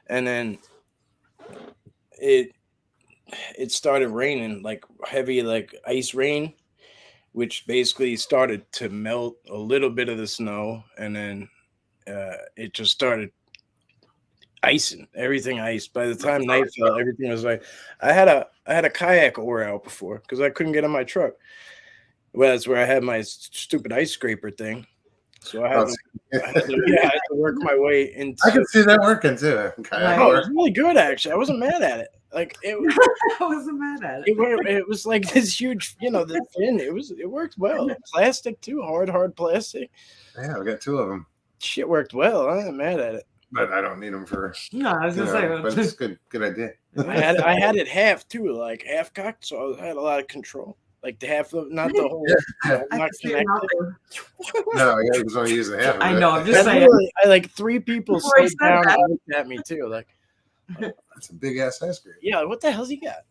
and then it started raining, like heavy, like ice rain, which basically started to melt a little bit of the snow, and then it just started icing everything. Iced by the time night fell. Everything was like, I had a kayak oar out before because I couldn't get on my truck. Well, that's where I had my stupid ice scraper thing, so I had to work my way into. I can see that working too. Oh, it was really good, actually. I wasn't mad at it. Like it was, I wasn't mad at it. It was like this huge, the fin. It worked well. Plastic too, hard plastic. Yeah, we got 2 of them. Shit worked well. I ain't mad at it. But I don't need them for. No, I was gonna say. But it's good idea. I had it half too, like half cocked, so I had a lot of control. Like the half of, not the whole. Not connected. No, I was only using half of it. I know. I'm just saying. I like 3 people slowed down and looked at me too. Like, that's a big ass ice cream. Yeah, what the hell's he got?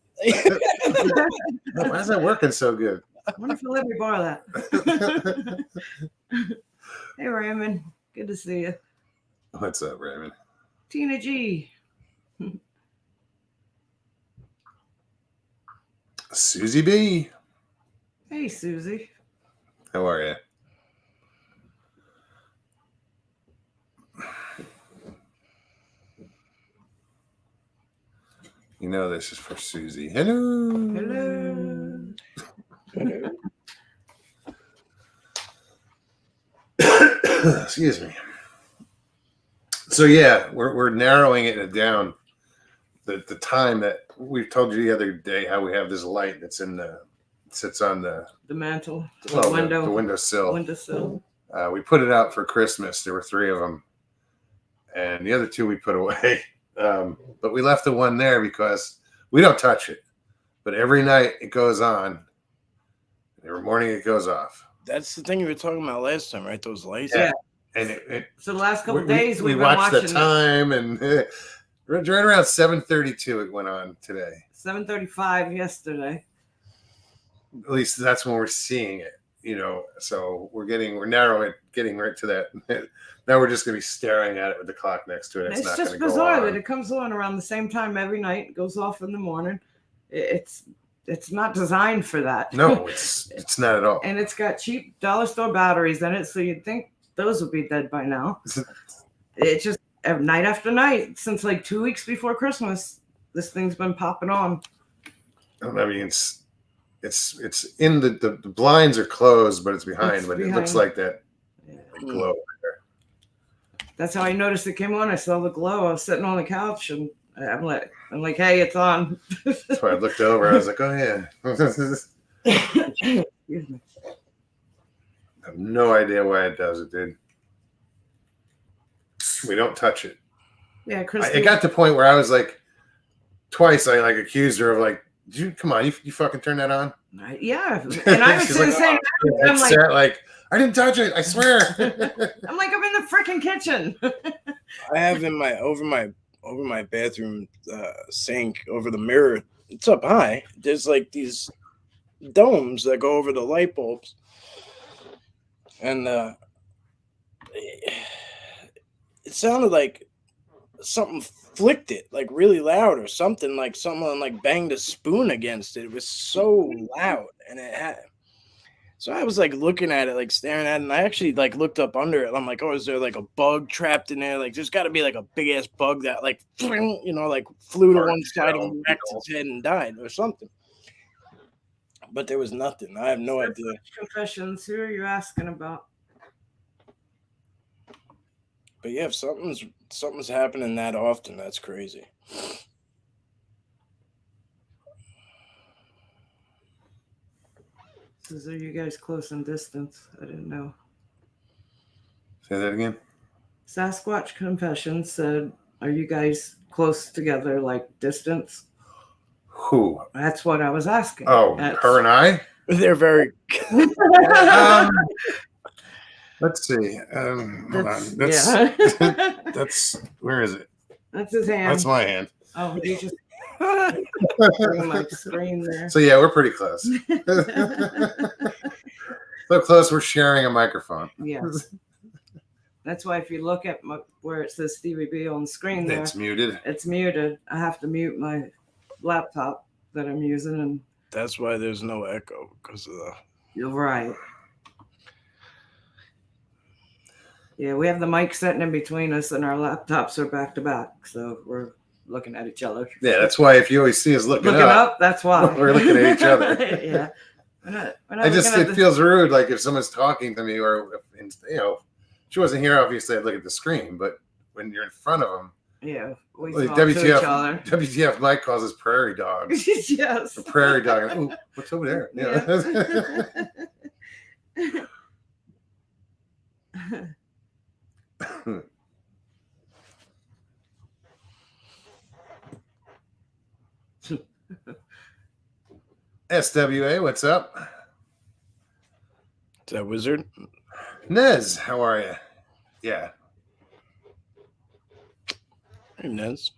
Why is that working so good? I wonder if you'll let me borrow that. Hey, Raymond. Good to see you. What's up, Raymond? Tina G. Susie B. Hey, Susie. How are you? You know this is for Susie. Hello. Hello. Excuse me. So yeah, we're narrowing it down. The time that we've told you the other day, how we have this light that's sits on the mantle, the windowsill. Windowsill. We put it out for Christmas. There were 3 of them, and the other 2 we put away. But we left the one there because we don't touch it. But every night it goes on. Every morning it goes off. That's the thing you were talking about last time, right? Those lights. Yeah. And so the last couple of days we watched the time, and right around 7:32 it went on today. 7:35 yesterday. At least that's when we're seeing it, So we're narrowing it, getting right to that. Now we're just going to be staring at it with the clock next to it. It's just bizarre that it comes on around the same time every night. It goes off in the morning. It's not designed for that. No, it's not at all. And it's got cheap dollar store batteries in it, so you'd think those would be dead by now. It's just night after night since like 2 weeks before Christmas. This thing's been popping on. I mean, it's in the blinds are closed, but it's behind. It looks like that glow there. That's how I noticed it came on. I saw the glow. I was sitting on the couch, and I'm like, hey, it's on. So I looked over. I was like, oh yeah. Excuse me. I have no idea why it does it, dude. We don't touch it. Yeah, Chris. It got to the point where I was like, twice I accused her of like, you fucking turn that on? Yeah, and I would say the same thing. I'm like, I didn't touch it. I swear. I'm like, I'm in the freaking kitchen. I have over my bathroom sink, over the mirror. It's up high. There's like these domes that go over the light bulbs, and it sounded like something flicked it like really loud or something, like someone like banged a spoon against it. It was so loud, and it had. So I was like looking at it, like staring at it, and I actually like looked up under it. I'm like, oh, is there like a bug trapped in there? Like, there's got to be like a big ass bug that like, like flew to Hard one side shell, and whacked its head and died or something. But there was nothing. I have no idea. Confessions. Who are you asking about? But yeah, if something's happening that often, that's crazy. Says, are you guys close in distance? I didn't know. Say that again. Sasquatch Confessions said, are you guys close together, like distance? Who? That's what I was asking. Oh, her and I. They're very. Let's see. Hold on. Yeah. That's where is it? That's his hand. That's my hand. Oh, you just bring my screen there. So yeah, we're pretty close. So close, we're sharing a microphone. Yes. That's why if you look at where it says Stevie B on the screen there, It's muted. it's muted. I have to mute my laptop that I'm using, and That's why there's no echo, because of the. you're right. Yeah, we have the mic sitting in between us, and our laptops are back to back, so we're looking at each other. Yeah, that's why if you always see us looking Looking up, up, that's why we're looking at each other. Yeah, we're not it feels rude, like if someone's talking to me, or if, she wasn't here. Obviously, I'd look at the screen, but when you're in front of them, yeah, we like talk to each other. WTF Mike calls us prairie dogs. Yes, A prairie dog. Ooh, what's over there? Yeah. SWA, what's up? Is that Wizard? Nez, how are you? Yeah. Hey, Nez.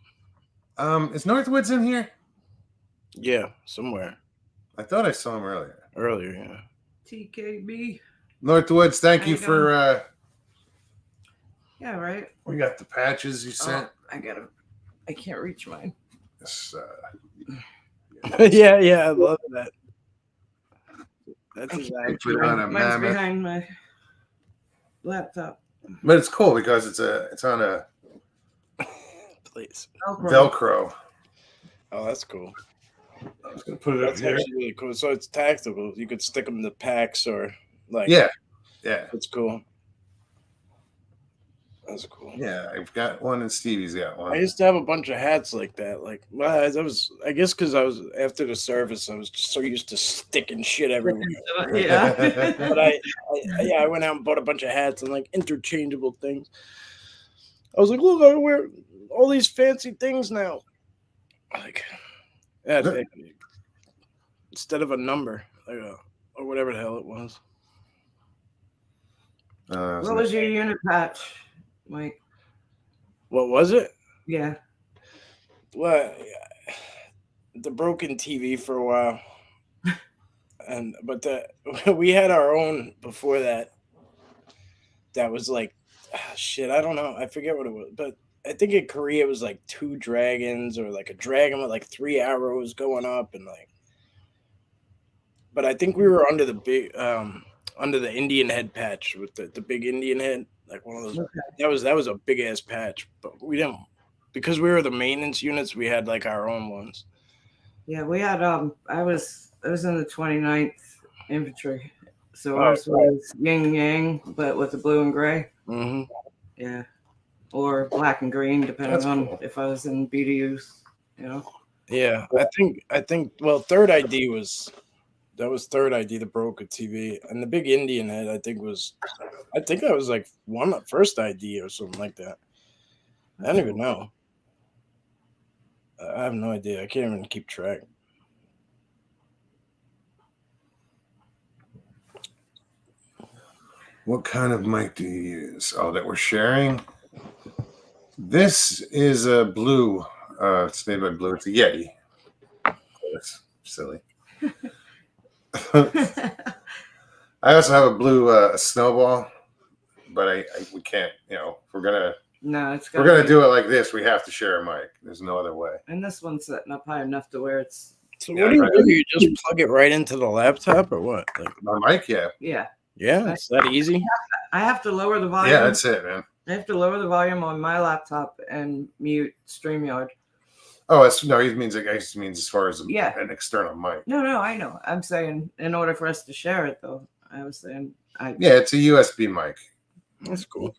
Is Northwoods in here? Yeah, somewhere. I thought I saw him earlier. Earlier, yeah. TKB. Northwoods, thank How you you for Yeah, right. we got the patches you sent. I can't reach mine. This, yeah, I love that. That's They put it on a Mine's mammoth. behind my laptop. But it's cool because it's on a Please. Velcro. Oh, that's cool. I was gonna put it up That's here. actually really cool. So it's tactical. You could stick them to packs or like. Yeah. That's cool. That's cool. Yeah, I've got one and Stevie's got I one. used to have a bunch of hats like that. Like, well, I guess because I was after the service, I was just so used to sticking shit everywhere. Yeah. But I went out and bought a bunch of hats and like interchangeable things. I was like, look, I wear all these fancy things now. Like, yeah, instead of a number, like or whatever the hell it was. What was your unit patch, Mike? What was it? Yeah. Well, the broken TV for a while, but we had our own before that. That was like, shit. I don't know. I forget what it was, but I think in Korea it was like 2 dragons or like a dragon with like 3 arrows going up and like. But I think we were under the big, under the Indian head patch with the big Indian head, like one of those. Okay. That was a big ass patch, but we didn't. Because we were the maintenance units, we had like our own ones. Yeah, we had I was in the 29th infantry. So ours was yin yang, but with the blue and gray. Mm-hmm. Yeah. Or black and green, depending on if I was in BDUs, you know. Yeah. I think well, third ID was third ID, the broken TV. And the big Indian head, I think I was like first ID or something like that. I don't even know. I have no idea. I can't even keep track. What kind of mic do you use? Oh, that we're sharing? This is a blue. It's made by Blue. It's a Yeti. That's silly. I also have a blue snowball, but we can't, if we're going to No, it's We're gonna do it like this. We have to share a mic. There's no other way. And this one's setting up high enough to where it's. So Yeah, what do you right. do? You just plug it right into the laptop or what? Like, My mic, yeah. Yeah. yeah, it's that easy. I have to lower the volume. Yeah, that's it, man. I have to lower the volume on my laptop and mute StreamYard. Oh, it's no. He means as far as Yeah. an external mic. No, I know. I'm saying in order for us to share it, though, I was saying Yeah, it's a USB mic. That's cool.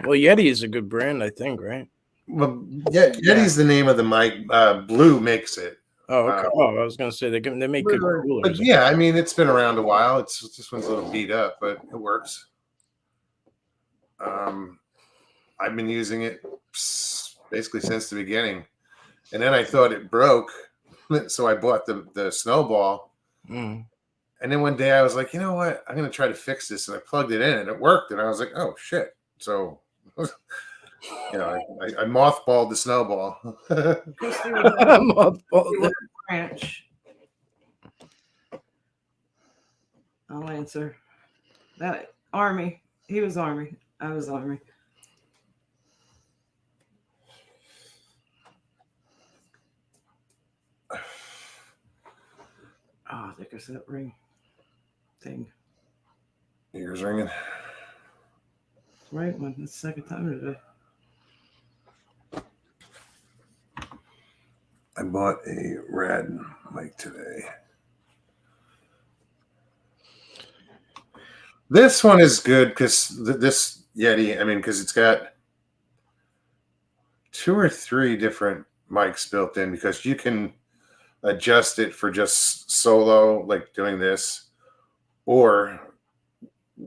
Well, Yeti is a good brand, I think, right? Well, yeah, Yeti's the name of the mic. Blue makes it. Oh, okay. I was gonna say they make good Blue. coolers. But yeah, I mean, it's been around a while. This one's a little beat up, but it works. I've been using it basically since the beginning, and then I thought it broke, so I bought the Snowball. Mm. And then one day I was like, you know what? I'm gonna try to fix this, and I plugged it in, and it worked. And I was like, oh shit! So, you know, I mothballed the Snowball. Christy was Mothballed. branch. I'll answer. That Army. He was Army. I was Army. Oh, there's that ring thing. Ears ringing. Right one. That's the second time today. I bought a rad mic today. This one is good because this Yeti, I mean, because it's got 2 or 3 different mics built in, because you can adjust it for just solo, like doing this, or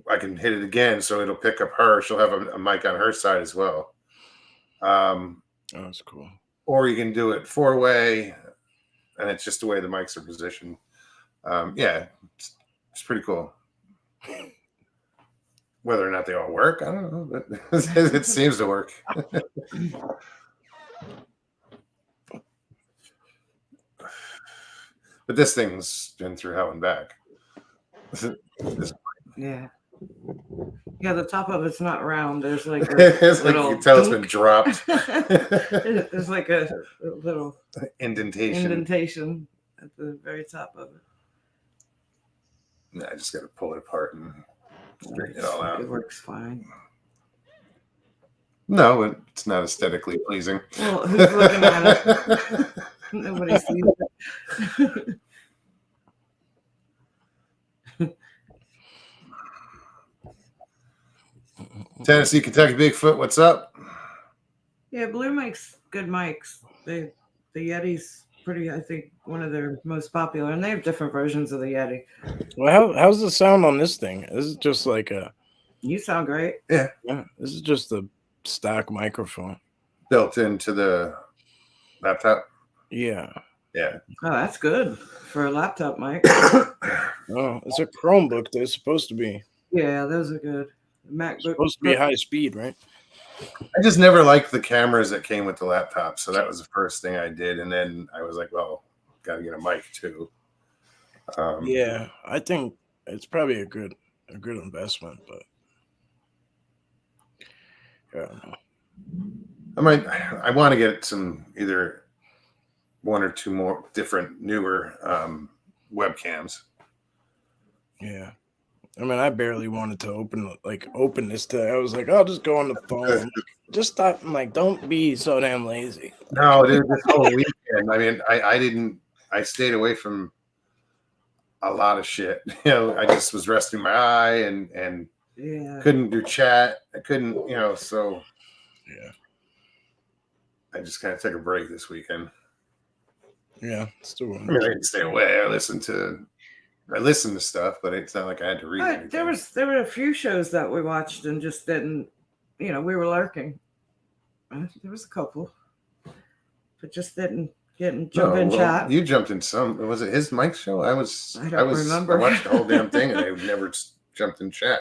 I can hit it again so it'll pick up her. She'll have a mic on her side as well. Oh, that's cool. Or you can do it 4-way, and it's just the way the mics are positioned. Yeah, it's pretty cool. Whether or not they all work, I don't know, but it seems to work. But this thing's been through hell and back. Yeah. Yeah, the top of it's not round. There's like a It's like you little can tell it's been dropped. There's like a little Indentation. at the very top of it. Yeah, I just got to pull it apart and straighten it all out. It works fine. No, it's not aesthetically pleasing. Well, who's looking at it? Nobody sees it. Tennessee, Kentucky Bigfoot, what's up? Yeah, Blue makes good mics. The Yeti's pretty, I think, one of their most popular, and they have different versions of the Yeti. Well, how's the sound on this thing? This is just like a. You sound great. Yeah, this is just a stock microphone Built into the laptop. Yeah. Yeah. Oh, that's good for a laptop mic. Oh, it's a Chromebook. They're supposed to be. Yeah, those are good. MacBook Supposed to be high speed, right? I just never liked the cameras that came with the laptop, so that was the first thing I did, and then I was like, "Well, got to get a mic too." Yeah, I think it's probably a good investment, but yeah, I don't know. I want to get some either 1 or 2 more different newer webcams. Yeah. I mean, I barely wanted to open this today. I was like, I'll just go on the phone. Just stop. I'm like, don't be so damn lazy. No, dude, this whole weekend. I mean, I stayed away from a lot of shit. You know, I just was resting my eye and Yeah. couldn't do chat. I couldn't, so Yeah. I just kind of took a break this weekend. Yeah. Still. I mean, I didn't stay away. I listened to stuff, but it's not like I had to read anything. There were a few shows that we watched and just didn't, we were lurking. There was a couple, but just didn't jump in chat. You jumped in some. Was it his mic show? I don't remember. I watched the whole damn thing, and I never jumped in chat.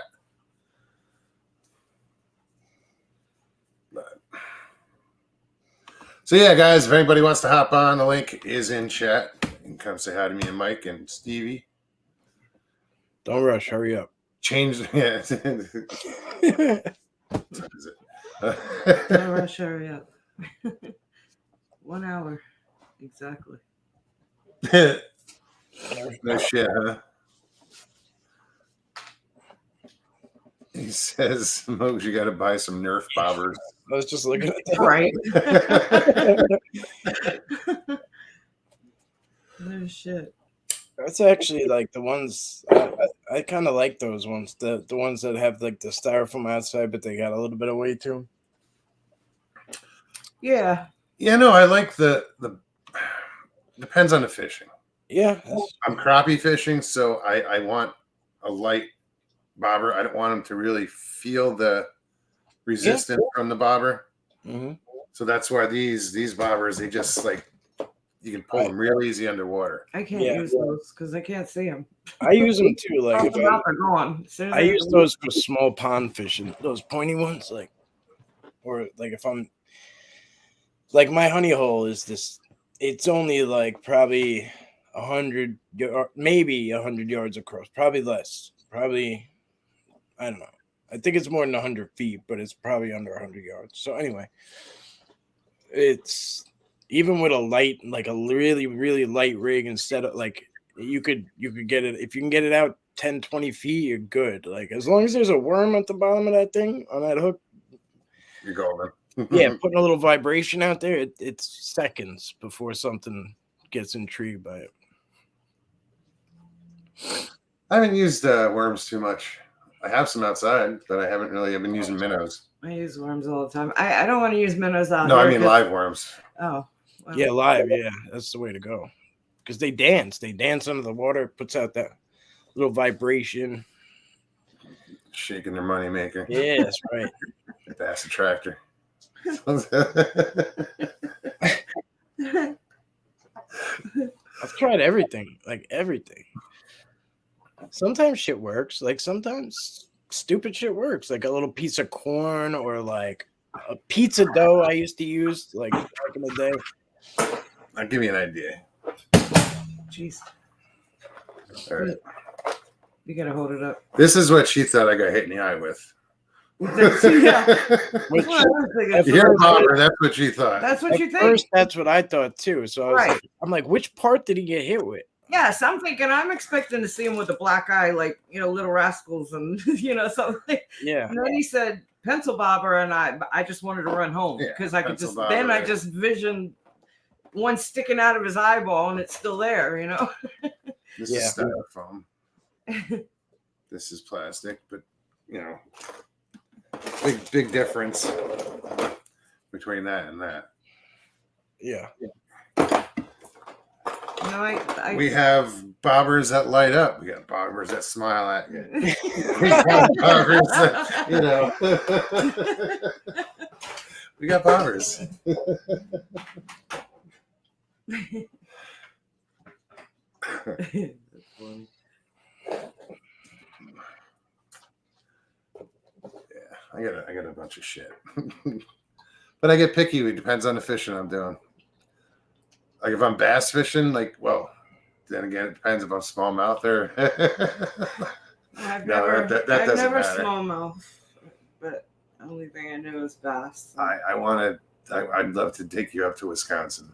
So yeah, guys, if anybody wants to hop on, the link is in chat. You can come say hi to me and Mike and Stevie. Don't rush. Hurry up. Change. Yeah. No rush hour yet. 1 hour. Exactly. No shit, huh? He says, Mose, you got to buy some Nerf bobbers. I was just looking at that. Right. No shit. That's actually like the ones I kind of like those ones. The ones that have like the styrofoam outside, but they got a little bit of weight to them. Yeah. Yeah, no, I like the depends on the fishing. Yeah, that's- I'm crappie fishing, so I want a light bobber. I don't want them to really feel the resistance from the bobber. mhm. So that's why these bobbers, they just like you can pull them real easy underwater. I can't Yeah. use those because I can't see them. I use them too. Like if They're gone. As soon as I use those for small pond fishing, those pointy ones, like, or like if I'm like my honey hole is this. It's only like probably 100, maybe 100 yards across, probably less, probably I don't know. I think it's more than 100 feet, but it's probably under 100 yards. So anyway, it's even with a light, like a really, really light rig, instead of like you could get it, if you can get it out 10, 20 feet, you're good. Like as long as there's a worm at the bottom of that thing on that hook, You're golden. yeah, putting a little vibration out there, it's seconds before something gets intrigued by it. I haven't used worms too much. I have some outside, but I haven't really. I've been using minnows. I use worms all the time. I don't want to use minnows out No, here. I mean live worms. Oh. Well. Yeah, live. Yeah, that's the way to go. Because they dance. They dance under the water. It puts out that little vibration. Shaking their money maker. Yeah, that's right. Bass attractor. I've tried everything. Like everything. Sometimes shit works. Like sometimes stupid shit works. Like a little piece of corn or like a pizza dough I used to use like back in the day. I'll give you an idea. Jeez. All right. You gotta hold it up. This is what she thought I got hit in the eye with. Yeah. Which, Well, I was thinking- At You hear first- Bobber, that's what she thought. That's what at you think. first, that's what I thought too. So I was Right. like, I'm like, which part did he get hit with? Yes, I'm thinking I'm expecting to see him with a black eye, like Little Rascals and something. Yeah. And then he said pencil bobber, and I just wanted to run home Yeah, because I could pencil just bobber, then I yeah. just visioned one sticking out of his eyeball and it's still there, This Yeah. is styrofoam. This is plastic, but big difference between that and that. Yeah. We have bobbers that light up. We got bobbers that smile at you. We got bobbers that, we got bobbers. That's funny. Yeah, I got a bunch of shit. But I get picky. It depends on the fishing I'm doing. Like if I'm bass fishing, then again, it depends if I'm smallmouth or. I've No, never, that I've doesn't never matter. smallmouth, but the only thing I know is bass. I want to. I'd love to take you up to Wisconsin.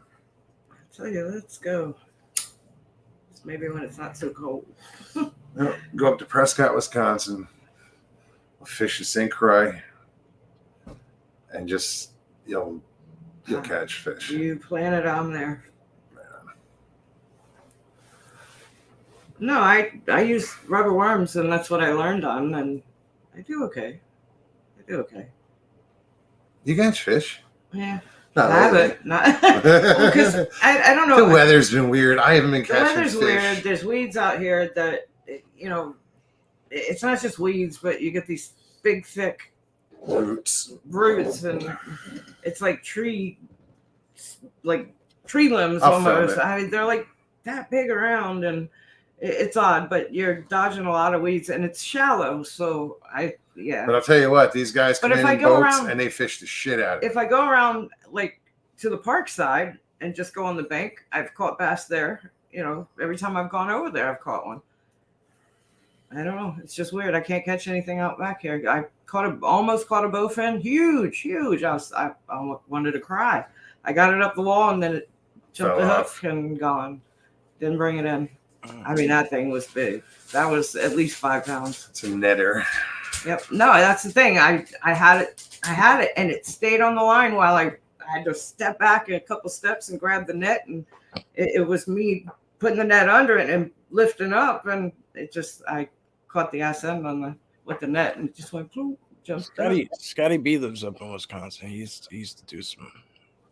I tell you, let's go. Maybe when it's not so cold. Go up to Prescott, Wisconsin. We'll fish the St. Croix, and just you'll catch fish. You plan it on there. No, I use rubber worms, and that's what I learned on, and I do okay. You catch fish? Yeah, Not I lately. haven't. Not because I don't know. The weather's been weird. I haven't been The catching weather's fish. weird. There's weeds out here that it's not just weeds, but you get these big, thick Roots. and it's like tree limbs I'll film almost. it. I mean, they're like that big around, and it's odd, but you're dodging a lot of weeds, and it's shallow. So But I'll tell you what, these guys But come if in I in go boats around- and they fish the shit out of it. if I go around like to the park side and just go on the bank, I've caught bass there. Every time I've gone over there, I've caught one. I don't know. It's just weird. I can't catch anything out back here. I almost caught a bowfin. Huge. I almost wanted to cry. I got it up the wall and then it jumped Fell the off. hook and gone. Didn't bring it in. I mean, that thing was big. That was at least 5 pounds. It's a netter. Yep. No, that's the thing. I had it, and it stayed on the line while I had to step back a couple steps and grab the net, and it was me putting the net under it and lifting up, and I caught the ass end with the net, and it just went boom, jumped up. Scotty B lives up in Wisconsin. He used to do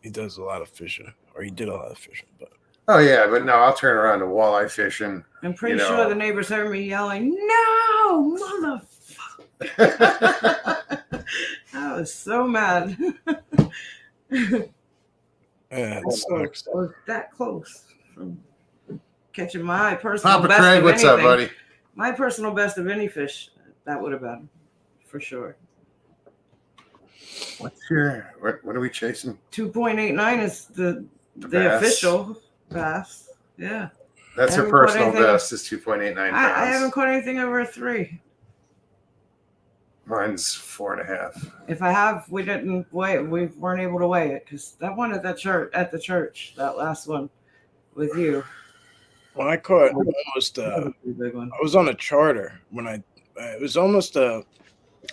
he does a lot of fishing, or he did a lot of fishing, but. Oh yeah, but no, I'll turn around to walleye fishing. I'm pretty sure the neighbors heard me yelling, "No, motherfucker!" I was so mad. Yeah, it sucks. I was that close from catching my personal Papa best Craig, of what's anything. up, buddy? My personal best of any fish, that would have been for sure. What's your what are we chasing? 2.89 is the bass. official bass. Yeah. That's her personal best is 2.89 pounds. I haven't caught anything over a 3. Mine's 4.5. If I have, we didn't weigh it. We weren't able to weigh it because that one at the church, that last one with you. Well, I caught almost. Big one. I was on a charter when it was almost a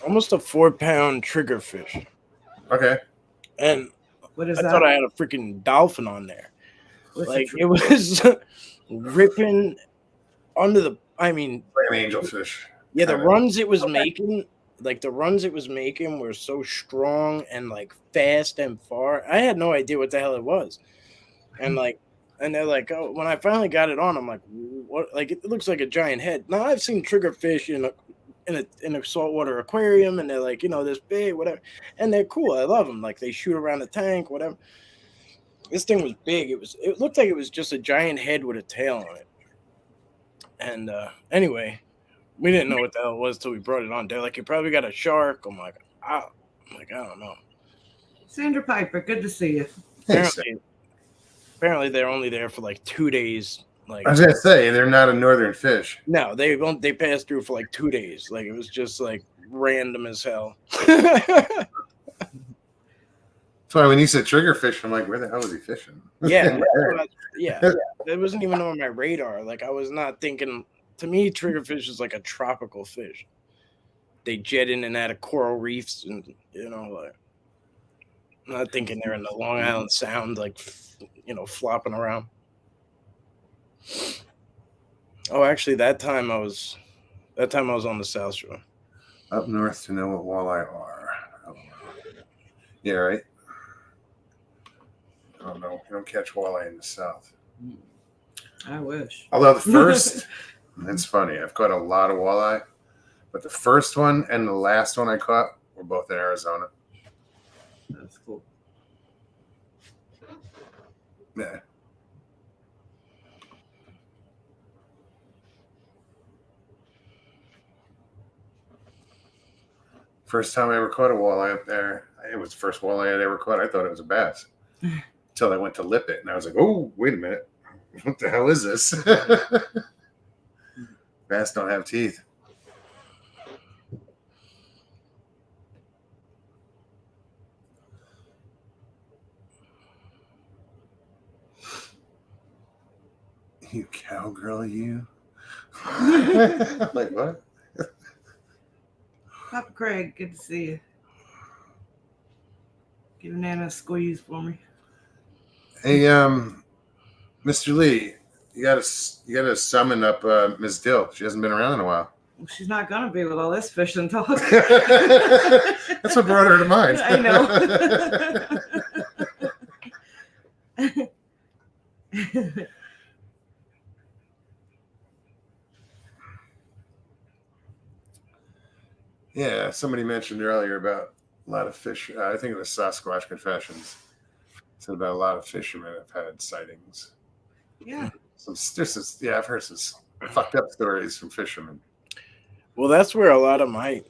4-pound triggerfish. Okay. And What is I that? thought I had a freaking dolphin on there. What's Like the it was ripping under the. I mean, Like an angelfish. yeah, the runs it was making. Like the runs it was making were so strong and like fast and far. I had no idea what the hell it was, and they're like, oh, when I finally got it on, I'm like, what? Like it looks like a giant head. Now I've seen triggerfish in a saltwater aquarium, and they're like, this big, whatever, and they're cool. I love them. Like they shoot around the tank, whatever. This thing was big. It looked like it was just a giant head with a tail on it. And anyway. We didn't know what the hell it was till we brought it on. They're like, you probably got a shark. I'm like, I don't know. Sandra Piper, good to see you. Apparently they're only there for like 2 days. Like I was gonna say they're not a northern fish. no, they passed through for like 2 days. Like it was just like random as hell. That's why when you said triggerfish, I'm like, where the hell is he fishing? Yeah, it wasn't even on my radar. Like I was not thinking. To me, triggerfish is like a tropical fish. They jet in and out of coral reefs, and like I'm not thinking they're in the Long Island Sound, like flopping around. Oh, actually, that time I was on the South Shore. Up north to know what walleye are. Yeah, right. I don't know. You don't catch walleye in the South. I wish. Although the first, it's funny. I've caught a lot of walleye, but the first one and the last one I caught were both in Arizona. That's cool. Yeah. First time I ever caught a walleye up there, it was the first walleye I'd ever caught. I thought it was a bass until I went to lip it, and I was like, "Oh, wait a minute, what the hell is this?" Bass don't have teeth. You cowgirl, you. Like what? Papa Craig, good to see you. Give Nana a squeeze for me. Hey, Mr. Lee, you gotta summon up Ms. Dill. She hasn't been around in a while. Well, she's not gonna be with all this fishing talk. That's what brought her to mind. I know. Yeah, somebody mentioned earlier about a lot of fish. I think it was Sasquatch Confessions. Said about a lot of fishermen have had sightings. Yeah. I've heard some fucked up stories from fishermen. Well, that's where a lot of my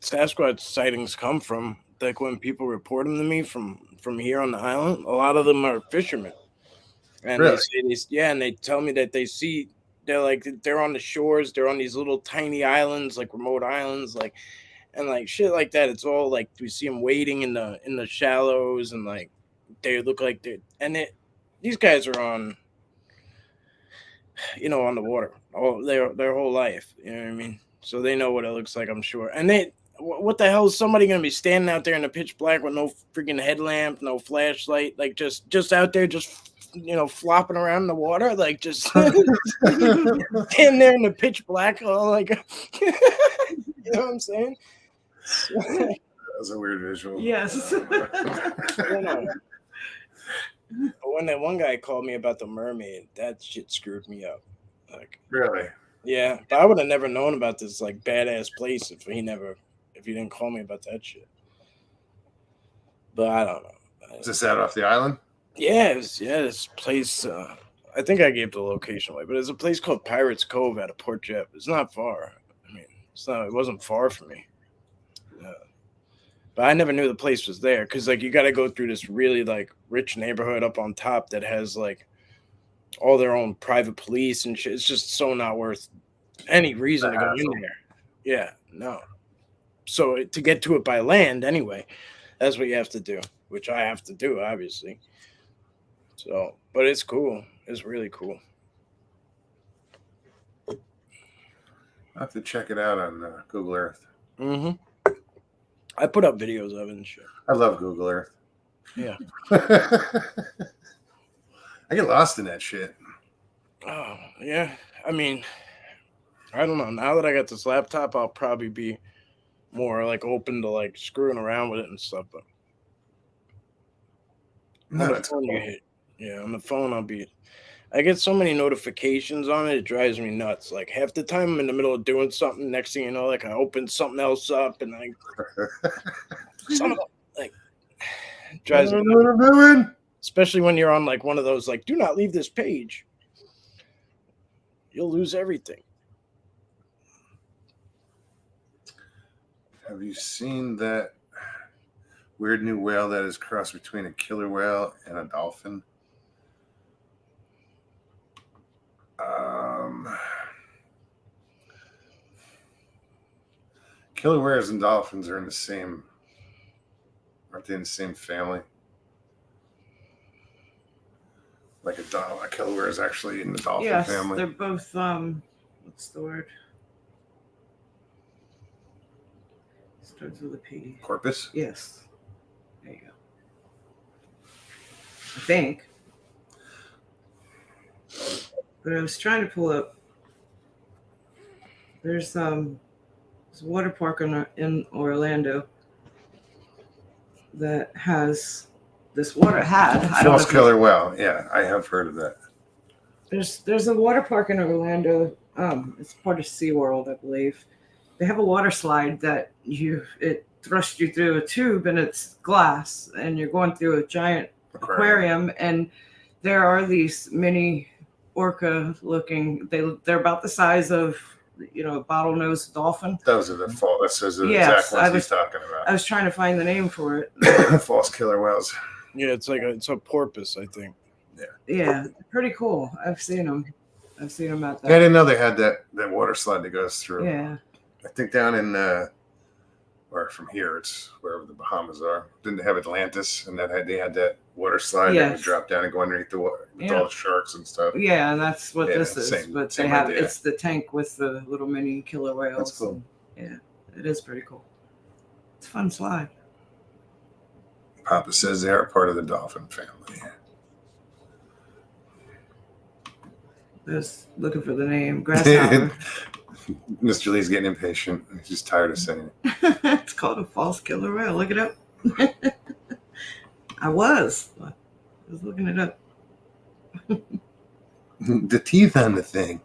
Sasquatch sightings come from. Like when people report them to me from here on the island, a lot of them are fishermen, and Really? they say and they tell me that they see they're on the shores. They're on these little tiny islands, like remote islands, like and like shit like that. It's all like we see them wading in the shallows, and like they look like these guys are on on the water all their whole life. You know what I mean? So they know what it looks like, I'm sure. And what the hell is somebody gonna be standing out there in the pitch black with no freaking headlamp, no flashlight, like just out there, just flopping around in the water, like just standing there in the pitch black, all like, you know what I'm saying? That was a weird visual. Yes. I don't know. But when that one guy called me about the mermaid, that shit screwed me up. Like, Really? yeah, but I would have never known about this like badass place if he didn't call me about that shit. But I don't know. Is this out off the island? Yeah, this place. I think I gave the location away, but it's a place called Pirates Cove out of Port Jeff. It's not far. I mean, it wasn't far from me. But I never knew the place was there because like you got to go through this really like rich neighborhood up on top that has like all their own private police and shit. It's just so not worth any reason to go in there. Yeah, no. So to get to it by land anyway, that's what you have to do, which I have to do, obviously. So, but it's cool. It's really cool. I'll have to check it out on Google Earth. Mm-hmm. I put up videos of it and shit. I love Google Earth. Yeah. I get lost in that shit. Oh, yeah. I mean, I don't know. Now that I got this laptop, I'll probably be more like open to like screwing around with it and stuff. But No, on the that's phone, cool. on the phone, I get so many notifications on it, it drives me nuts. Like half the time I'm in the middle of doing something, next thing you know, like I open something else up and like it drives me nuts. What I'm doing? Especially when you're on like one of those like do not leave this page. You'll lose everything. Have you seen that weird new whale that is crossed between a killer whale and a dolphin? Killer whales and dolphins are in the same, aren't they in the same family? Like a killer whale is actually in the dolphin Yes, family. they're both what's the word? Starts with a P. Porpoise? Yes. There you go. I think. But I was trying to pull up. There's a water park in Orlando that has this water had. False killer whale. Yeah, I have heard of that. There's a water park in Orlando. It's part of SeaWorld, I believe. They have a water slide that it thrusts you through a tube and it's glass and you're going through a giant aquarium and there are these mini orca looking. They're about the size of a bottlenose dolphin. Those are the false. Those are the Yes, exact ones he's talking about. I was trying to find the name for it. False killer whales. Yeah, it's a porpoise, I think. Yeah, pretty cool. I've seen them at that. I didn't know they had that water slide that goes through. Yeah. I think down in or from here, it's wherever the Bahamas are. Didn't they have Atlantis, and they had that water slide that would drop down and go underneath the water with all the sharks and stuff. Yeah, and that's what this is. But they have idea. It's the tank with the little mini killer whales. That's cool. Yeah, it is pretty cool. It's a fun slide. Papa says they are part of the dolphin family. Just looking for the name. Grasshopper. Mr. Lee's getting impatient. He's just tired of saying it. It's called a false killer whale. Look it up. I was looking it up. The teeth on the thing.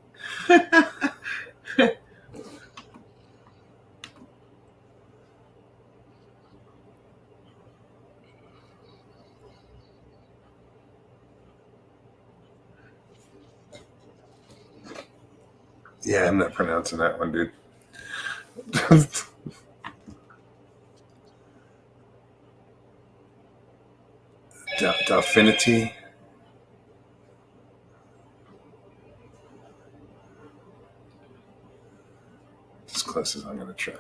Yeah, I'm not pronouncing that one, dude. Delphinity. close as I'm going to try.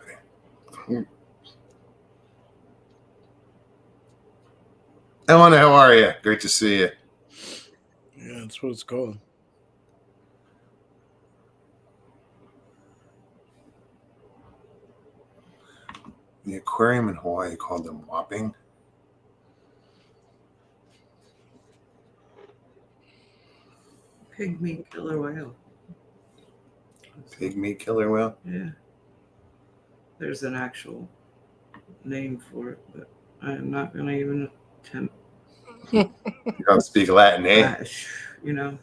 Ellen, how are you? Great to see you. Yeah, that's what it's called. The aquarium in Hawaii called them whopping. Pygmy killer whale. Pygmy killer whale. Yeah. There's an actual name for it, but I am not going to even attempt. You don't speak Latin, eh? You know,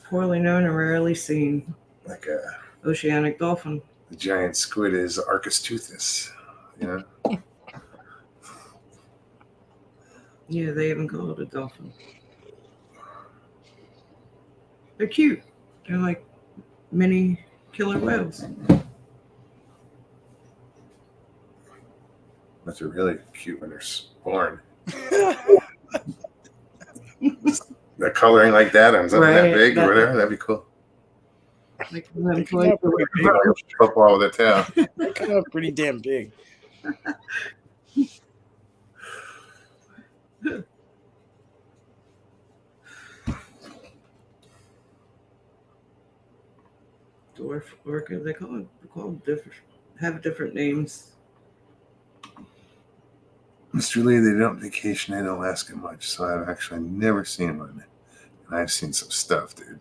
poorly known and rarely seen. Like a Oceanic dolphin. the giant squid is Arctosteuthis. You know? Yeah, they even call it a dolphin. They're cute. They're like mini killer whales. But they're really cute when they're born. The coloring like that on something that Right, big that- or whatever, that'd be cool. Like them They toys come that out were- pretty big. Football with a tail. They come out pretty damn big. dwarf orca. They call different. Have different names. Mr. Lee, they don't vacation in Alaska much, so I've actually never seen one. And I've seen some stuff, dude.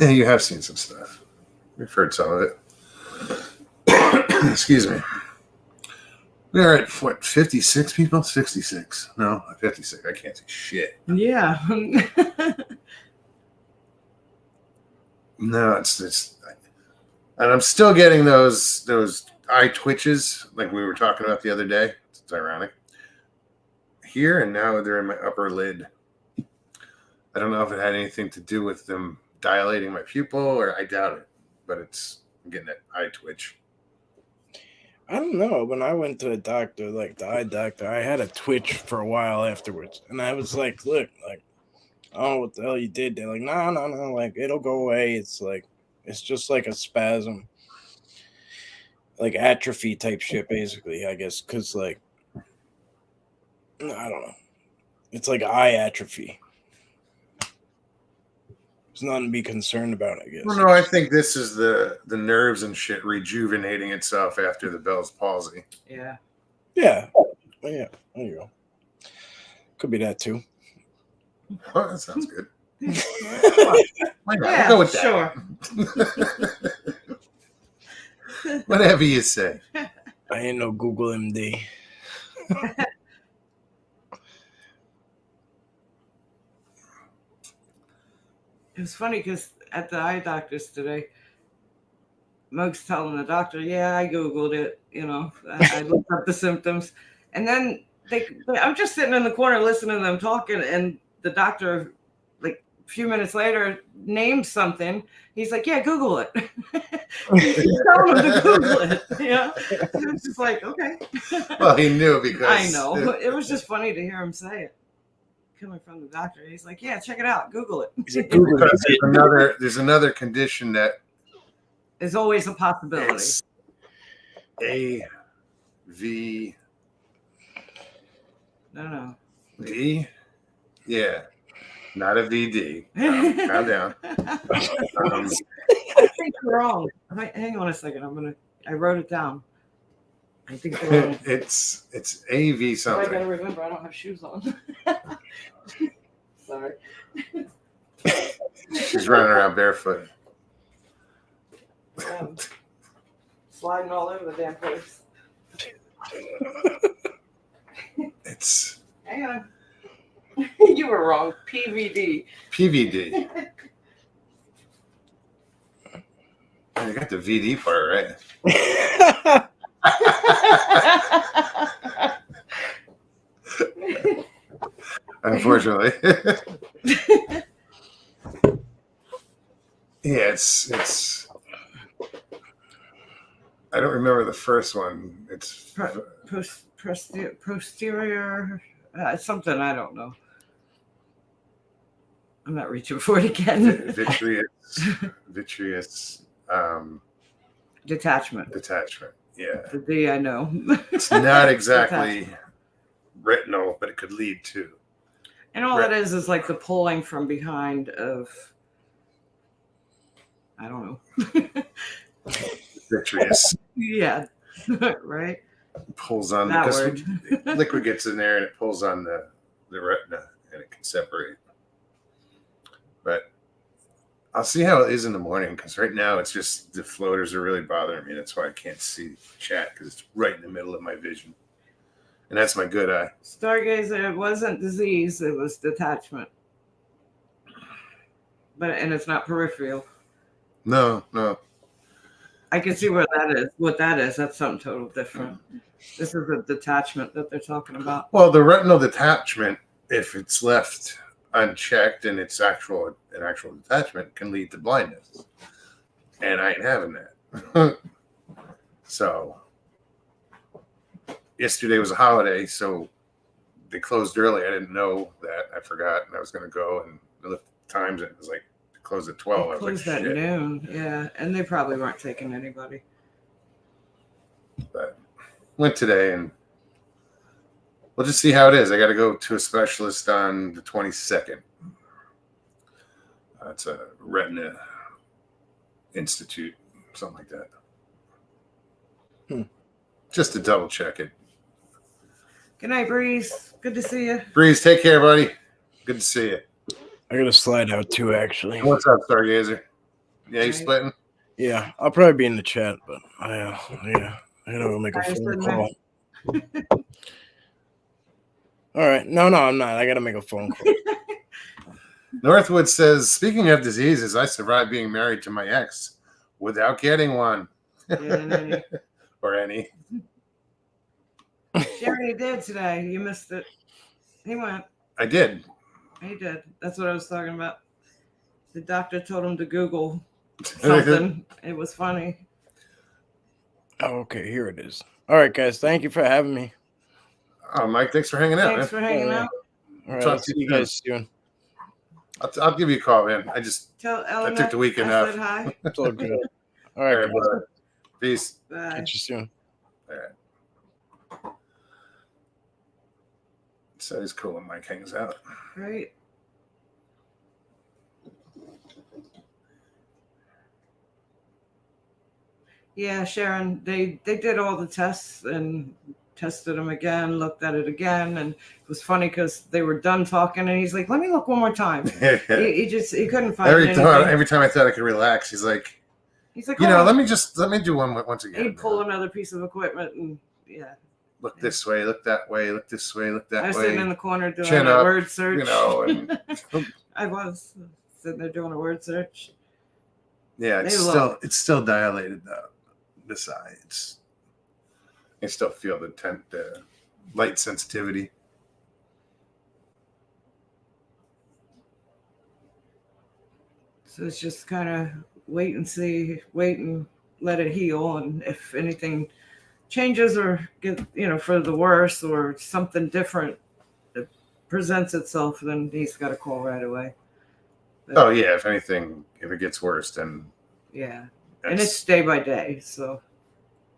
Yeah, you have seen some stuff. We've heard some of it. Excuse me. We are at, what, 56 people? 66. No, 56. I can't see shit. Yeah. No, it's and I'm still getting those eye twitches like we were talking about the other day. It's ironic. Here and now they're in my upper lid. I don't know if it had anything to do with them dilating my pupil, or I doubt it, but I'm getting that eye twitch. I don't know. When I went to a doctor, like the eye doctor, I had a twitch for a while afterwards. And I was like, look, like, I don't know what the hell you did. They're like, no, like, it'll go away. It's just like a spasm. Like atrophy type shit, basically, I guess. Because, like, I don't know. It's like eye atrophy. There's nothing to be concerned about, I guess. Well, no, I think this is the nerves and shit rejuvenating itself after the Bell's palsy. Yeah. Yeah. Yeah. There you go. Could be that too. Oh, that sounds good. Why not? Yeah, We'll go with that. sure. Whatever you say. I ain't no Google MD. It was funny because at the eye doctor's today, Moke's telling the doctor, yeah, I Googled it. You know, I looked up the symptoms. And then I'm just sitting in the corner listening to them talking. And the doctor, like a few minutes later, named something. He's like, yeah, Google it. He's telling him to Google it. Yeah. And it's just like, okay. Well, he knew because I know. It was just funny to hear him say it. Coming from the doctor, he's like, "Yeah, check it out. Google it." He's like, Google because it. there's another condition that There's always a possibility. it's AVD. No. Yeah, not a VD. Calm down. I think you're wrong. Hang on a second. I wrote it down. I think you're wrong. It's AV I gotta something. remember I don't have shoes on. Sorry. She's running around barefoot. Sliding all over the damn place. It's Hang on. You were wrong. PVD. PVD. You got the VD part right. Unfortunately. Yeah, it's I don't remember the first one. It's Posterior It's something I don't know. I'm not reaching for it again. Vitreous Detachment. detachment. Yeah. The D I know. It's not exactly Detachment. retinal, but it could lead to. And all it is like the pulling from behind of, I don't know. Vitreous. Yeah. Right? Pulls on That because word. liquid gets in there and it pulls on the retina and it can separate. But I'll see how it is in the morning because right now it's just the floaters are really bothering me. That's why I can't see chat because it's right in the middle of my vision. And that's my good eye. Stargazer, it wasn't disease, it was detachment. And it's not peripheral. No. I can see what that is. That's something totally different. This is a detachment that they're talking about. Well, the retinal detachment, if it's left unchecked and it's an actual detachment, can lead to blindness. And I ain't having that. So yesterday was a holiday, so they closed early. I didn't know that. I forgot, and I was going to go and look at the times. And it was like closed at 12. They closed at noon, yeah, and they probably weren't taking anybody. But went today, and we'll just see how it is. I got to go to a specialist on the 22nd. It's a retina institute, something like that. Just to double check it. Good night, Breeze. Good to see you. Breeze, take care, buddy. Good to see you. I gotta slide out too, actually. What's up, Stargazer? Yeah, you splitting? Yeah, I'll probably be in the chat, but I gotta go make a phone call. All right. No, I'm not. I gotta make a phone call. Northwood says, speaking of diseases, I survived being married to my ex without getting one. Or any. She already did today. You missed it. He went. I did. He did. That's what I was talking about. The doctor told him to Google something. It was funny. Oh, okay. Here it is. All right, guys. Thank you for having me. Oh, Mike, thanks for hanging out. Thanks for hanging out. All right. I'll see you guys soon. I'll give you a call, man. I Tell Ellen I took the weekend I off. said hi. It's all good. All right, guys. Peace. Bye. Catch you soon. All right. So it's cool when Mike hangs out. Right. Yeah, Sharon, they did all the tests and tested him again, looked at it again, and it was funny because they were done talking, and he's like, "Let me look one more time." he couldn't find anything. Every time I thought I could relax, he's like, let me do one once again. He'd pull another piece of equipment and look this way, look that way, look this way, look that way. I was sitting in the corner doing Chin a up, word search. And I was sitting there doing a word search. Yeah, it's still dilated though. This eye, I still feel the light sensitivity. So it's just kind of wait and let it heal, and if anything changes or get for the worse or something different that presents itself, then he's got to call right away. But, if it gets worse, then and it's day by day. So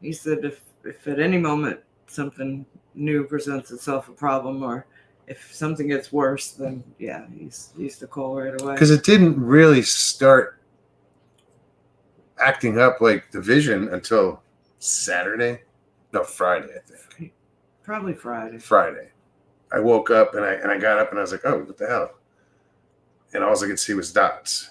he said if at any moment something new presents itself a problem, or if something gets worse, then he's to call right away. Because it didn't really start acting up like the vision until Friday, I think. Probably Friday. Friday. I woke up and I got up and I was like, oh, what the hell? And all I could see was dots.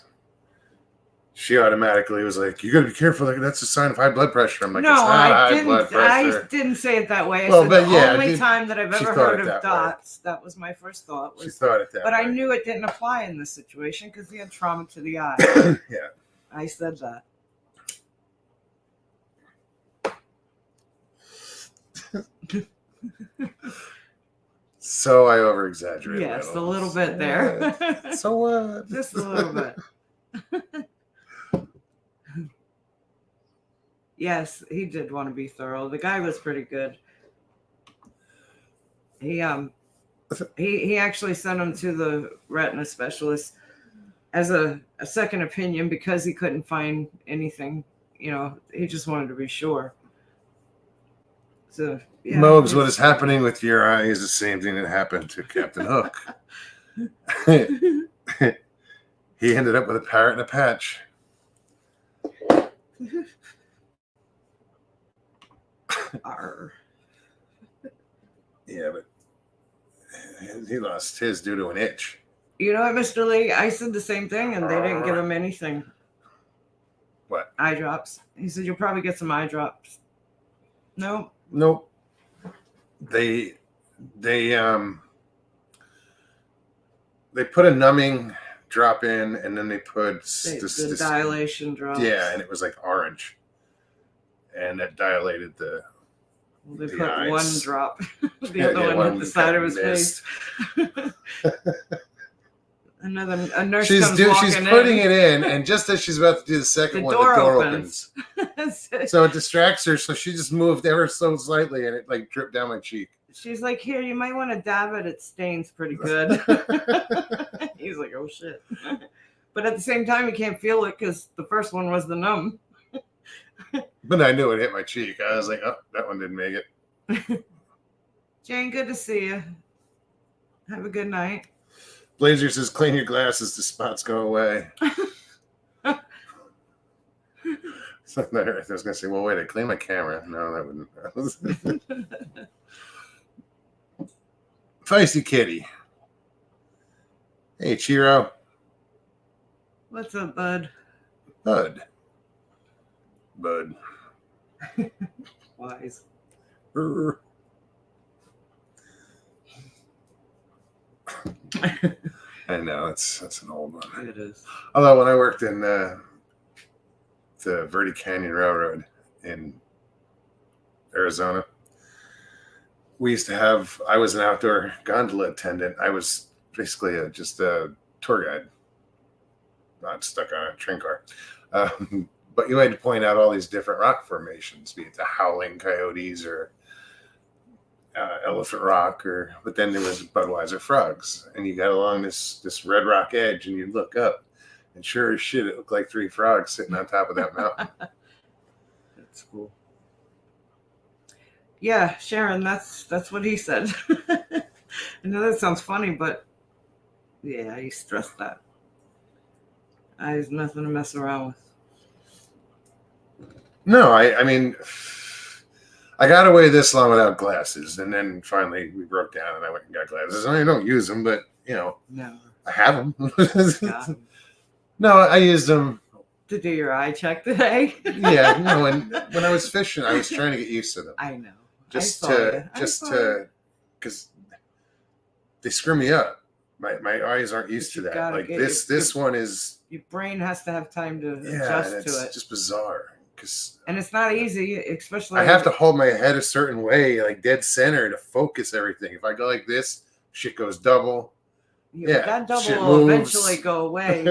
She automatically was like, "You got to be careful. Like that's a sign of high blood pressure." I'm like, "No, it's not I high blood pressure." I didn't say it that way. Well, the only time that I've ever heard of dots, that was my first thought. She thought it that way. But I knew it didn't apply in this situation because he had trauma to the eye. Yeah, I said that. So I over-exaggerated. Yes, a little bit there. So what? Just a little bit. Yes, he did want to be thorough. The guy was pretty good. He He actually sent him to the retina specialist as a second opinion because he couldn't find anything. You know, he just wanted to be sure. So, yeah, Mogs, what is happening with your eye is the same thing that happened to Captain Hook. He ended up with a parrot and a patch. Arr. Yeah, but he lost his due to an itch. You know what, Mr. Lee? I said the same thing, and they didn't give him anything. What? Eye drops. He said, you'll probably get some eye drops. No. Nope. They put a numbing drop in, and then they put The dilation drops. Yeah, and it was like orange, and that dilated the. They the put eyes. one drop. The Yeah, other yeah, one hit the side of his missed. face. A nurse She's comes she's walking putting in. it in, and just as she's about to do the second one, the door opens. So it distracts her, so she just moved ever so slightly, and it like dripped down my cheek. She's like, here, you might want to dab it. It stains pretty good. He's like, oh, shit. But at the same time, you can't feel it because the first one was the numb. But I knew it hit my cheek. I was like, oh, that one didn't make it. Jane, good to see you. Have a good night. Blazer says, clean your glasses, the spots go away. So I was going to say, well, wait, I clean my camera. No, that wouldn't. Feisty Kitty. Hey, Chiro. What's up, bud? Bud. Wise. I know, that's an old one. It is. Although when I worked in the Verde Canyon Railroad in Arizona, we used to have, I was an outdoor gondola attendant. I was basically just a tour guide, not stuck on a train car. But you had to point out all these different rock formations, be it the howling coyotes or Elephant Rock, but then there was Budweiser frogs, and you got along this red rock edge, and you look up, and sure as shit, it looked like 3 frogs sitting on top of that mountain. That's cool. Yeah, Sharon, that's what he said. I know that sounds funny, but yeah, he stressed that. There's nothing to mess around with. No, I mean, I got away this long without glasses, and then finally we broke down, and I went and got glasses. I don't use them, but No. I have them. Got 'em. No, I used them. To do your eye check today. Yeah, no, and when I was fishing, I was trying to get used to them. I know. Just I saw you. because they screw me up. My eyes aren't used to You that. gotta Like get this one is, Your brain has to have time to yeah, adjust and to it's it. just bizarre because And it's not easy, especially. I have to hold my head a certain way, like dead center, to focus everything. If I go like this, shit goes double. Yeah, that double shit will moves. eventually go away.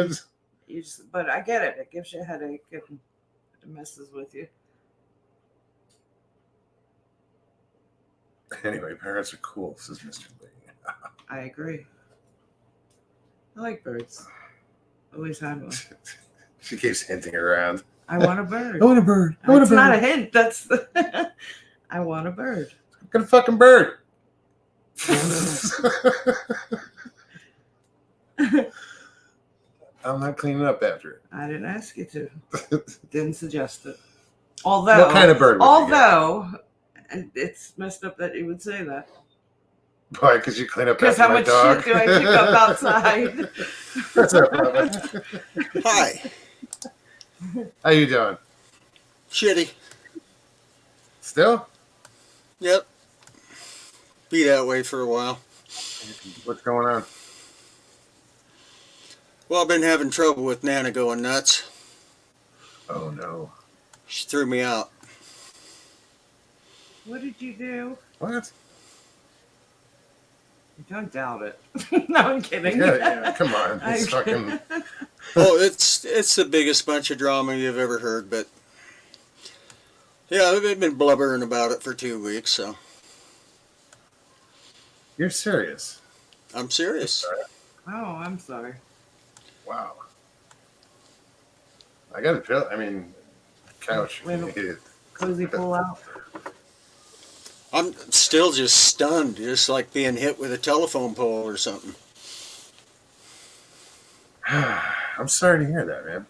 But I get it. It gives you a headache. It messes with you. Anyway, parrots are cool, says Mr. Lee. I agree. I like birds. Always had one. She keeps hinting around. I want a bird. I want a bird. I want It's a bird. not a hint. That's. I want a bird. Get a fucking bird. I'm not cleaning up after it. I didn't ask you to. Didn't suggest it. Although. What kind of bird would you Although, and it's messed up that you would say that. Why? Because you clean up Because after how my much dog. shit do I pick up outside? What's up, brother? Hi. How you doing? Shitty. Still? Yep. Be that way for a while. What's going on? Well, I've been having trouble with Nana going nuts. Oh no. She threw me out. What did you do? What? Don't doubt it. No, I'm kidding. Yeah, come on. It's fucking. Oh, it's the biggest bunch of drama you've ever heard, but yeah, they've been blubbering about it for 2 weeks, so. You're serious? I'm serious. Oh, I'm sorry. Wow. I got a pill. I mean, couch. We have a cozy pull out. I'm still just stunned, just like being hit with a telephone pole or something. I'm sorry to hear that, man.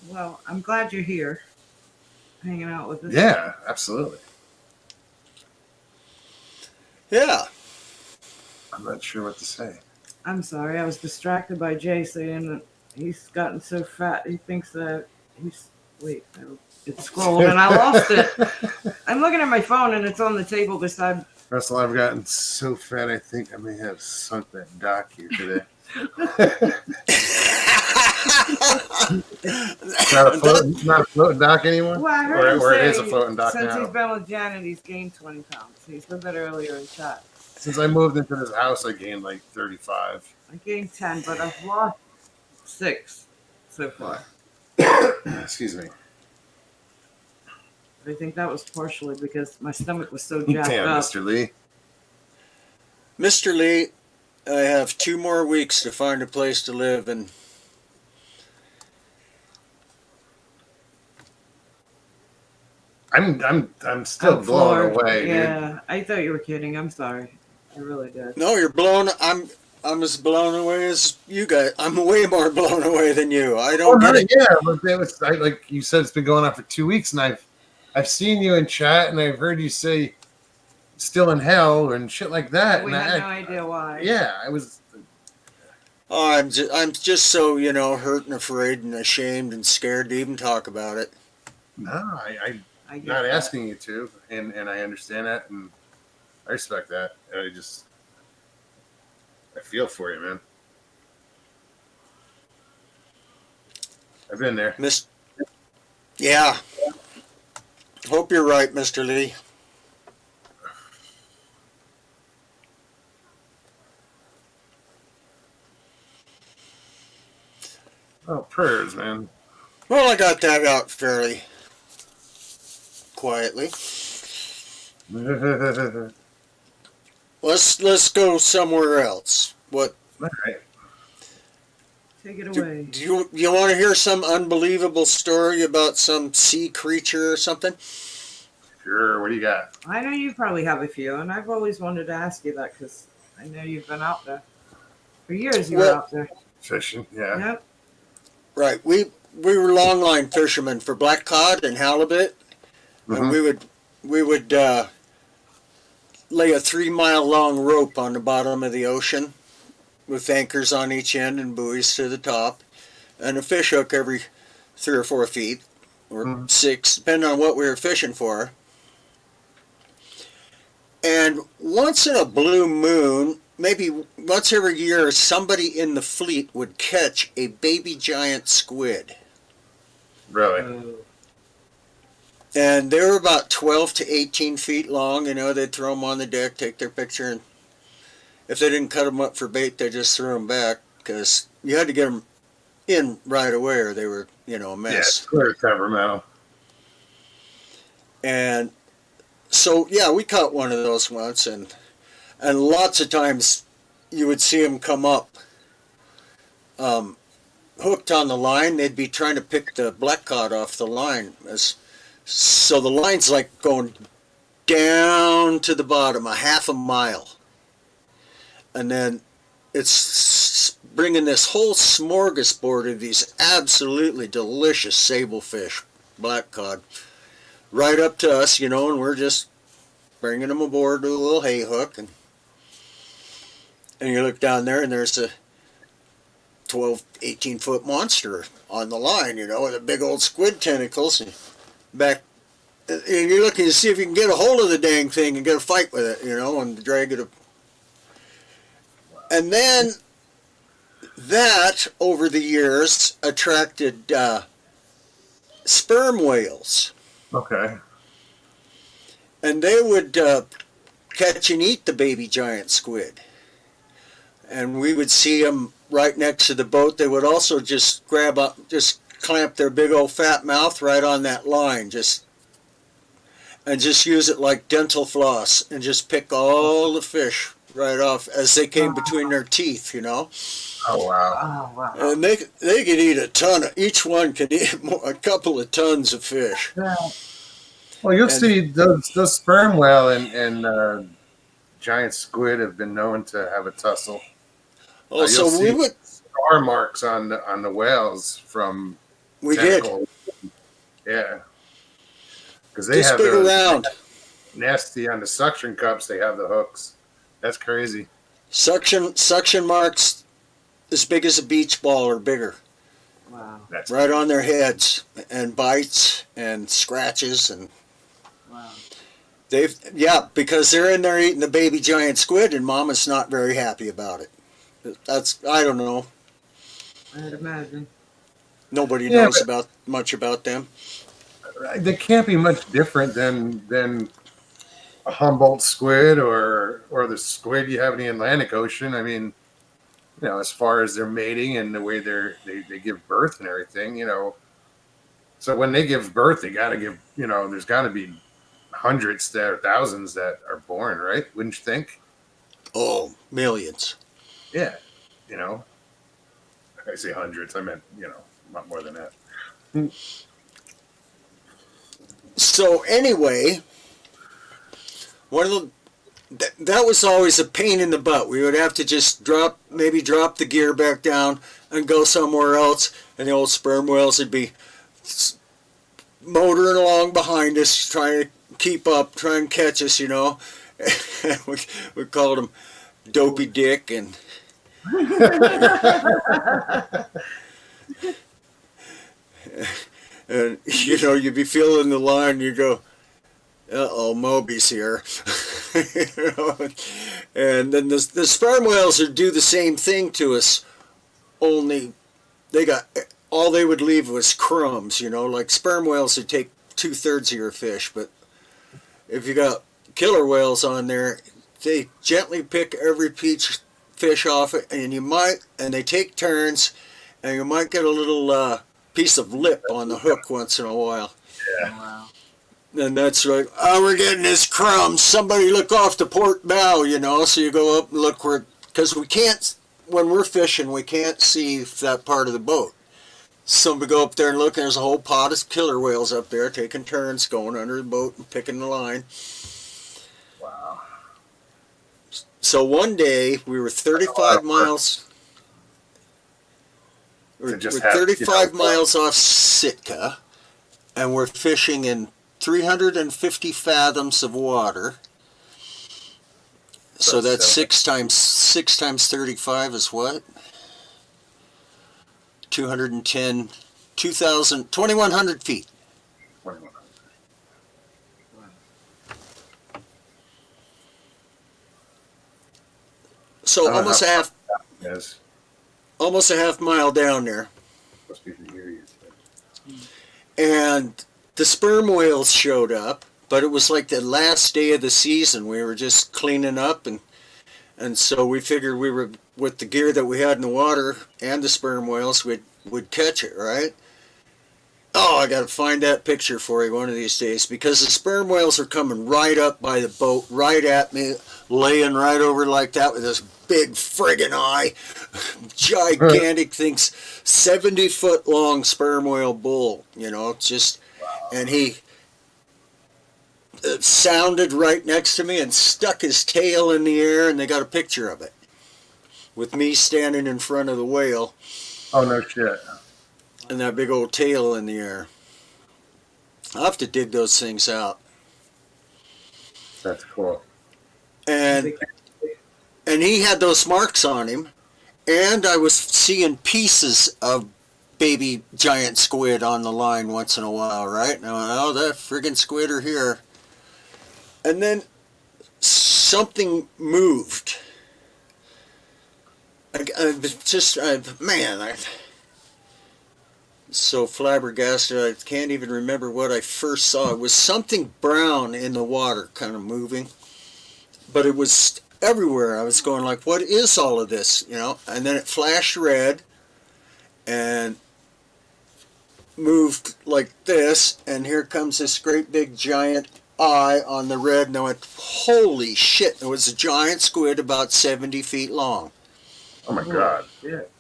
Well, I'm glad you're here, hanging out with us. Yeah, absolutely. Yeah. I'm not sure what to say. I'm sorry. I was distracted by Jay saying that he's gotten so fat he thinks that he's. Wait, it's scrolled and I lost it. I'm looking at my phone and it's on the table beside. Russell, I've gotten so fat I think I may have sunk that dock here today. It's not a floating dock anymore? Well, I heard him or it say is a floating dock since now. he's been with Janet, he's gained 20 pounds. He said that earlier in chat. Since I moved into this house, I gained like 35. I gained 10, but I've lost 6 so far. Excuse me. I think that was partially because my stomach was so jacked Damn, up. Mr. Lee. Mr. Lee, I have 2 more weeks to find a place to live, and I'm still I'm blown floored. away, Yeah, I thought you were kidding. I'm sorry. I really did. no, you're blown. I'm as blown away as you guys. I'm way more blown away than you. I dude. don't get it. Yeah, but it was like you said, it's been going on for 2 weeks, and I've seen you in chat, and I've heard you say "still in hell" and shit like that. We and had no idea why. Yeah, I was. Oh, I'm just so, hurt and afraid and ashamed and scared to even talk about it. No, I I'm get not that. asking you to, and I understand that, and I respect that. I feel for you, man. I've been there. Yeah. Hope you're right, Mr. Lee. Oh, prayers, man. Well, I got that out fairly quietly. All Let's go somewhere else. What right. Take it away. do you want to hear some unbelievable story about some sea creature or something? Sure. What do you got? I know you probably have a few, and I've always wanted to ask you that because I know you've been out there. For years you were Well- out there. Fishing. Yeah. Yep. Right. We were longline fishermen for black cod and halibut, and Mhm. we would lay a 3-mile long rope on the bottom of the ocean with anchors on each end and buoys to the top, and a fish hook every 3 or 4 feet or 6, depending on what we were fishing for. And once in a blue moon, maybe once every year, somebody in the fleet would catch a baby giant squid. Really? And they were about 12 to 18 feet long. They'd throw them on the deck, take their picture, and if they didn't cut them up for bait, they just threw them back because you had to get them in right away or they were, a Yeah. mess. Clear temperamental. And so, yeah, we caught one of those once, and lots of times you would see them come up hooked on the line. They'd be trying to pick the black cod off the line. So the line's like going down to the bottom, a half a mile. And then it's bringing this whole smorgasbord of these absolutely delicious sable fish, black cod, right up to us, and we're just bringing them aboard with a little hay hook. And you look down there and there's a 12, 18-foot monster on the line, with a big old squid tentacles. And you're looking to see if you can get a hold of the dang thing and get a fight with it, and drag it up. And then that, over the years, attracted sperm whales. Okay. And they would catch and eat the baby giant squid. And we would see them right next to the boat. They would also just clamp their big old fat mouth right on that line, and just use it like dental floss and just pick all the fish right off as they came between their teeth, you know. Oh wow. Oh wow. And they could eat a ton of, each one could eat a couple of tons of fish. Yeah. Well, you'll And- see those sperm whale and giant squid have been known to have a tussle. Oh, You'll so we see would, scar marks on the whales from we did. tentacles. Yeah, because they This have big those around. nasty on the suction cups. They have the hooks. That's crazy. Suction marks as big as a beach ball or bigger, Wow. That's right on their heads, and bites and scratches, and Wow. because they're in there eating the baby giant squid, and Mama's not very happy about it. That's, I don't know. I'd imagine. Nobody Yeah, knows much about them. They can't be much different than a Humboldt squid or the squid you have in the Atlantic Ocean. I mean, as far as their mating and the way they give birth and everything, So when they give birth, they got to give, there's got to be hundreds or thousands that are born, right? Wouldn't you think? Oh, millions. Yeah. I say hundreds. I meant, a lot more than that. So anyway, one of that was always a pain in the butt. We would have to just drop the gear back down and go somewhere else, and the old sperm whales would be motoring along behind us, trying to keep up, trying to catch us, we called him Dopey Dick, and and you'd be feeling the line, you go, uh-oh, Moby's here. And then the sperm whales would do the same thing to us, only all they would leave was crumbs, like sperm whales would take 2/3 of your fish, but if you got killer whales on there, they gently pick every fish off it, and they take turns, and you might get a little piece of lip on the hook once in a while. Yeah. Wow. And that's right. Oh, we're getting this crumb. Somebody look off the port bow, So you go up and look because we can't, when we're fishing, we can't see that part of the boat. So we go up there and look, and there's a whole pot of killer whales up there taking turns going under the boat and picking the line. Wow. So one day we were 35 miles. We're 35 miles off Sitka, and we're fishing in 350 fathoms of water. So that's 6 times 35 is what? 210, 2,000, 2,100 feet. 21. So almost a half, Yes. almost a half mile down there. Must be from here. And the sperm whales showed up, but it was like the last day of the season. We were just cleaning up, and so we figured we were, with the gear that we had in the water and the sperm whales, we'd catch it, right? Oh, I got to find that picture for you one of these days, because the sperm whales are coming right up by the boat, right at me, laying right over like that with this big friggin' eye. Gigantic things, 70-foot long sperm whale bull, just, and he sounded right next to me and stuck his tail in the air, and they got a picture of it with me standing in front of the whale. Oh, no shit. And that big old tail in the air. I'll have to dig those things out. That's cool. And he had those marks on him, and I was seeing pieces of baby giant squid on the line once in a while, right? And I went, oh, that friggin' squid are here. And then something moved. So flabbergasted, I can't even remember what I first saw. It was something brown in the water, kind of moving, but it was everywhere. I was going like, what is all of this, And then it flashed red and moved like this, and here comes this great big giant eye on the red, and I went, holy shit. It was a giant squid about 70 feet long Oh my Oh, God. shit.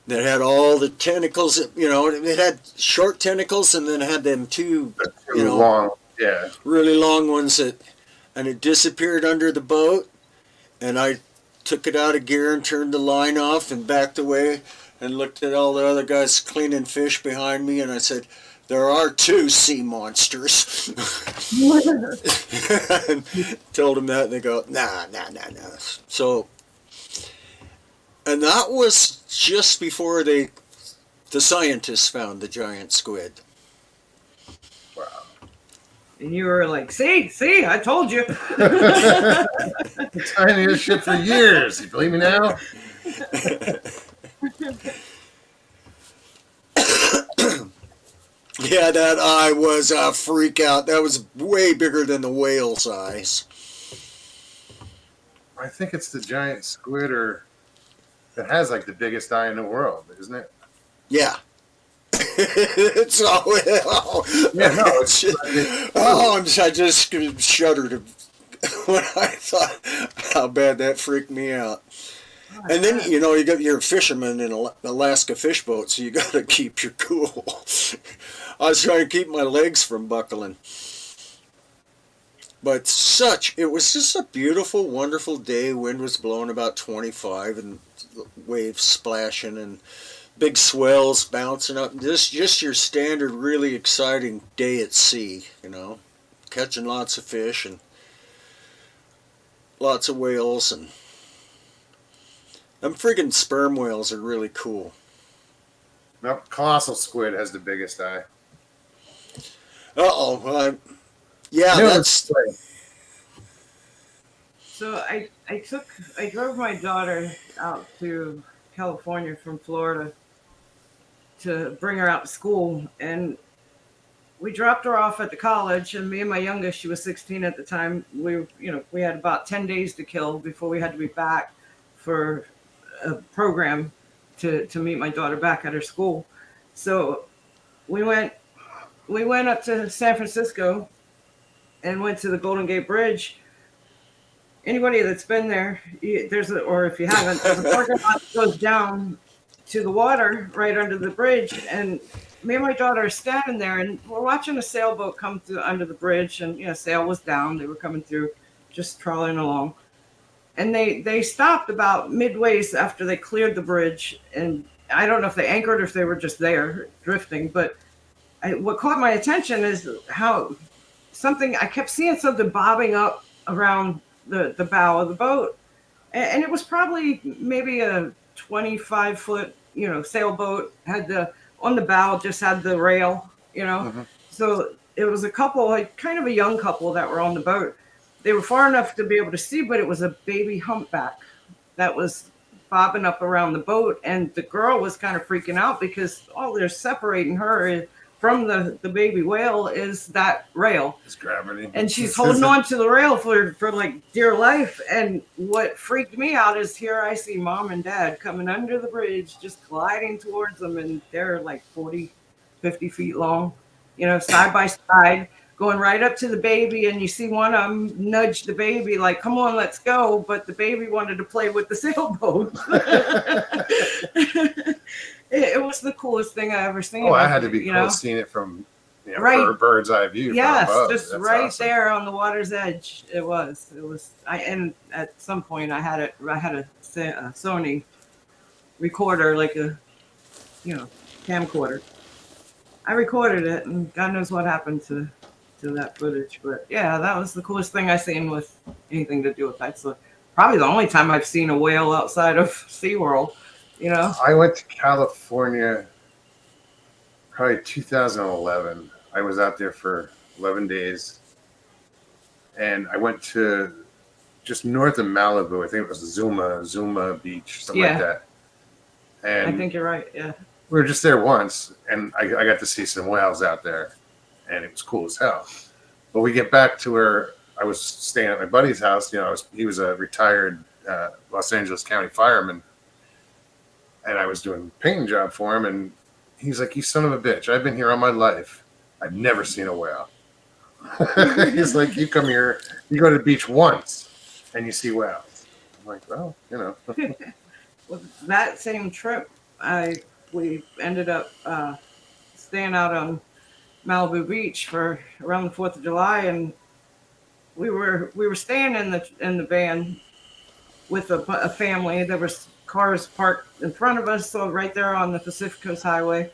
that had all the tentacles. You know, it had short tentacles, and then it had them two, That's you too know, long. Yeah. really long ones and it disappeared under the boat. And I took it out of gear and turned the line off and backed away and looked at all the other guys cleaning fish behind me, and I said, there are two sea monsters. And told them that, and they go, nah. So, and that was just before the scientists found the giant squid. Wow. And you were like, see, I told you. Been trying this shit for years. You believe me now? Yeah, that eye was a freak out. That was way bigger than the whale's eyes. I think it's the giant squid that has like the biggest eye in the world, isn't it? Yeah. It's all, Yeah, no, it's I just shuddered when I thought how bad that freaked me out. And then, you know, you're a fisherman in an Alaska fish boat, so you got to keep your cool. I was trying to keep my legs from buckling. But it was just a beautiful, wonderful day. Wind was blowing about 25 and waves splashing and big swells bouncing up. Just your standard, really exciting day at sea, you know. Catching lots of fish and lots of whales. And them friggin' sperm whales are really cool. no, colossal squid has the biggest eye. Uh-oh. Yeah, No, that's... So I drove my daughter out to California from Florida to bring her out to school, and we dropped her off at the college, and me and my youngest, she was 16 at the time, we had about 10 days to kill before we had to be back for a program to meet my daughter back at her school. So we went up to San Francisco and went to the Golden Gate Bridge. Anybody that's been there, or if you haven't, there's a parking lot that goes down to the water right under the bridge. And me and my daughter are standing there, and we're watching a sailboat come through under the bridge. And sail was down; they were coming through, just trawling along. And they stopped about midways after they cleared the bridge. And I don't know if they anchored or if they were just there drifting. But what caught my attention is how I kept seeing something bobbing up around the bow of the boat, and it was probably maybe a 25-foot sailboat. Had on the bow just had the rail, Mm-hmm. So it was a couple, like kind of a young couple that were on the boat. They were far enough to be able to see, but it was a baby humpback that was bobbing up around the boat, and the girl was kind of freaking out because all they're separating her from the baby whale is that rail. It's gravity. And she's holding on to the rail for like dear life. And what freaked me out is here I see mom and dad coming under the bridge, just gliding towards them. And they're like 40, 50 feet long, side by side, going right up to the baby. And you see one of them nudge the baby like, come on, let's go. But the baby wanted to play with the sailboat. It was the coolest thing I ever seen. Oh, I had to be close seeing it from right. bird's eye view. Yes, from above. just That's right awesome. there on the water's edge. It was. And at some point I had a Sony recorder, like a camcorder. I recorded it, and God knows what happened to that footage. But yeah, that was the coolest thing I seen with anything to do with that. So probably the only time I've seen a whale outside of SeaWorld. I went to California probably 2011. I was out there for 11 days. And I went to just north of Malibu. I think it was Zuma Beach, something like that. And I think you're right, yeah. We were just there once, and I got to see some whales out there, and it was cool as hell. But we get back to where I was staying at my buddy's house. He was a retired Los Angeles County fireman. And I was doing a painting job for him, and he's like, "You son of a bitch! I've been here all my life. I've never seen a whale." He's like, you come here, you go to the beach once, and you see whales. I'm like, well, Well, that same trip, we ended up staying out on Malibu Beach for around the 4th of July, and we were staying in the van with a family. There was cars parked in front of us, so right there on the Pacific Coast Highway.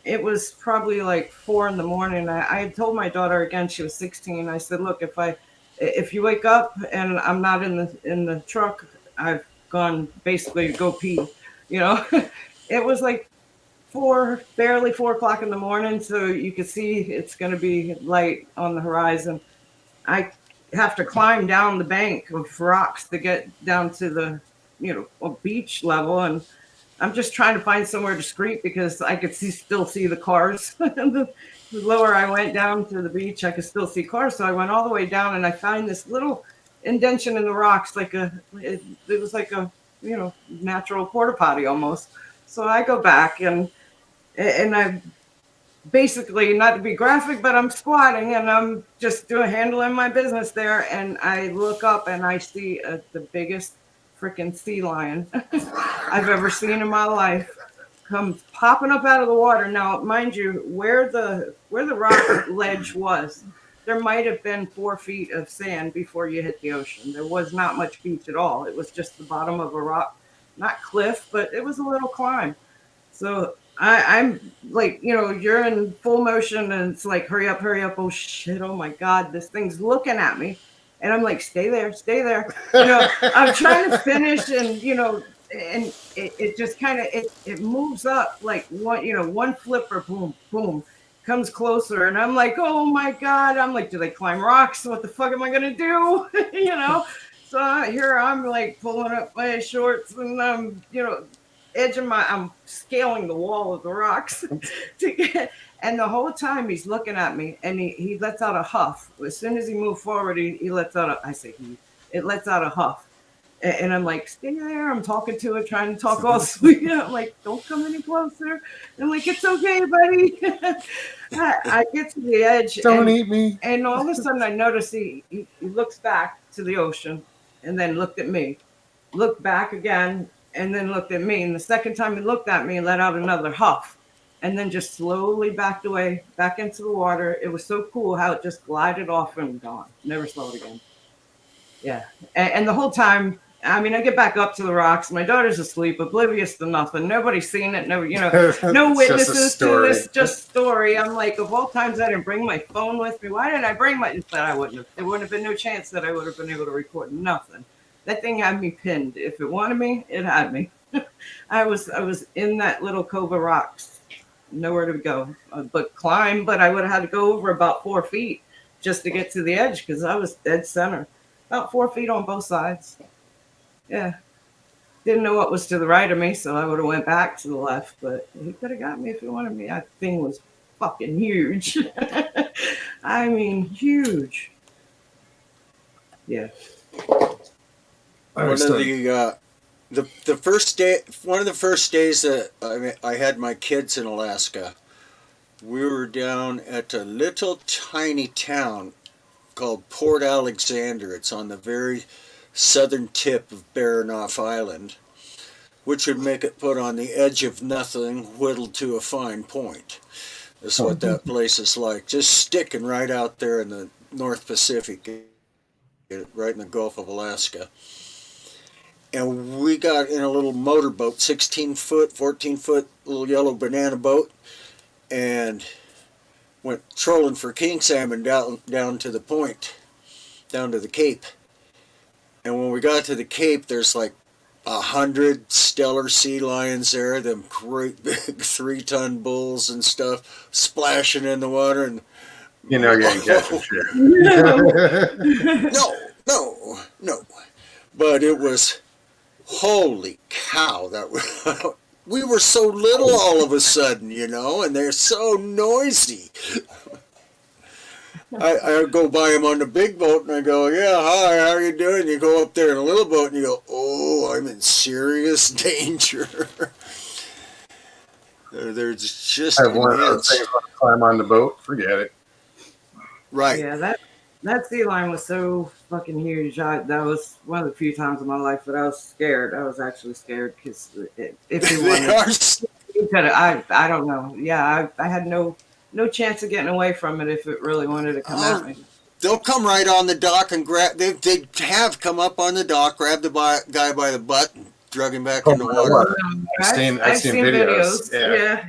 It was probably like 4 in the morning. I had told my daughter, again, she was 16. I said, look, if you wake up and I'm not in the truck, I've gone basically to go pee. You know, it was like barely 4 o'clock in the morning, so you could see it's going to be light on the horizon. I have to climb down the bank of rocks to get down to the beach level, and I'm just trying to find somewhere discreet because I could still see the cars. The lower I went down to the beach, I could still see cars. So I went all the way down, and I find this little indention in the rocks, it was like a natural porta potty almost. So I go back, and I basically, not to be graphic, but I'm squatting and I'm just handling my business there. And I look up and I see the biggest freaking sea lion I've ever seen in my life comes popping up out of the water. Now, mind you, where the rock ledge was, there might have been 4 feet of sand before you hit the ocean. There was not much beach at all. It was just the bottom of a rock, not cliff, but it was a little climb. So I'm like, you're in full motion and it's like, hurry up. Oh shit. Oh my God. This thing's looking at me. And I'm like, stay there. I'm trying to finish and it just kind of, it moves up like one flipper, boom, boom, comes closer. And I'm like, oh my God. I'm like, do they climb rocks? What the fuck am I going to do? So here I'm like pulling up my shorts and I'm scaling the wall of the rocks and the whole time he's looking at me and he lets out a huff. As soon as he moved forward, he lets out it lets out a huff. And I'm like, stay there. I'm talking to it, trying to talk all sweet. I'm like, don't come any closer. I'm like, it's okay, buddy. I get to the edge. Don't eat me. And all of a sudden I notice he looks back to the ocean and then looked at me, looked back again, and then looked at me. And the second time he looked at me, he let out another huff and then just slowly backed away back into the water. It was so cool how it just glided off and gone. Never saw it again. Yeah. And the whole time, I mean, I get back up to the rocks. My daughter's asleep, oblivious to nothing. Nobody's seen it. No, no witnesses to this, just story. I'm like, of all times I didn't bring my phone with me. Why didn't I bring I wouldn't have. There wouldn't have been no chance that I would have been able to record nothing. That thing had me pinned. If it wanted me, it had me. I was in that little cove of rocks, nowhere to go, but climb. But I would have had to go over about 4 feet just to get to the edge because I was dead center, about 4 feet on both sides. Yeah, didn't know what was to the right of me, so I would have went back to the left. But he could have got me if he wanted me. That thing was fucking huge. I mean, huge. Yeah. One of the first day, one of the first days that I had my kids in Alaska, we were down at a little tiny town called Port Alexander. It's on the very southern tip of Baranof Island, which would make it put on the edge of nothing, whittled to a fine point. That's what that place is like, just sticking right out there in the North Pacific, right in the Gulf of Alaska. And we got in a little motorboat, 16-foot, 14-foot little yellow banana boat, and went trolling for king salmon down to the point, down to the Cape. And when we got to the Cape, there's like 100 stellar sea lions there, them great big 3-ton bulls and stuff, splashing in the water. And you ain't catching shit. No. But it was, holy cow, we were so little all of a sudden, and they're so noisy. I go by them on the big boat and I go, yeah, hi, how are you doing? You go up there in a little boat and you go, oh, I'm in serious danger. They're just I have one of those things when I climb on the boat. Forget it. Right. Yeah, that sea lion was so fucking huge. That was one of the few times in my life that I was scared. I was actually scared because if he They wanted, are. he could. I don't know. Yeah, I had no chance of getting away from it if it really wanted to come at Oh, me. they'll come right on the dock and grab. They have come up on the dock, grabbed the guy by the butt, and drug him back Oh, in the my water. word. I've seen videos. Yeah,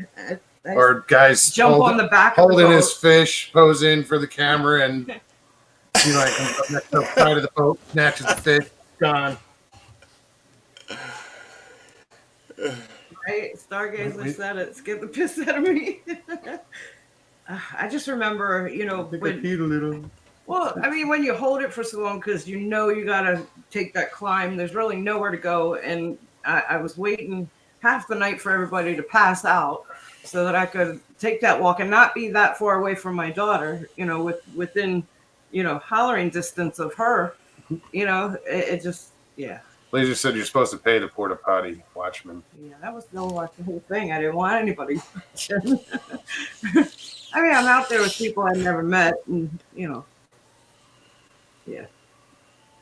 I Or guys jump on the back of the holding his boat. fish, posing for the camera, and comes up next to the side of the boat, snatches the fish, gone. Right? Stargazer said it. Scared the piss out of me. I just remember, peed a little. well, I mean, when you hold it for so long, because you gotta take that climb, there's really nowhere to go. And I was waiting half the night for everybody to pass out so that I could take that walk and not be that far away from my daughter, within, hollering distance of her, it just, yeah. Laser said you're supposed to pay the porta potty watchman. Yeah, that was the whole thing. I didn't want anybody watching. I mean, I'm out there with people I've never met, and yeah,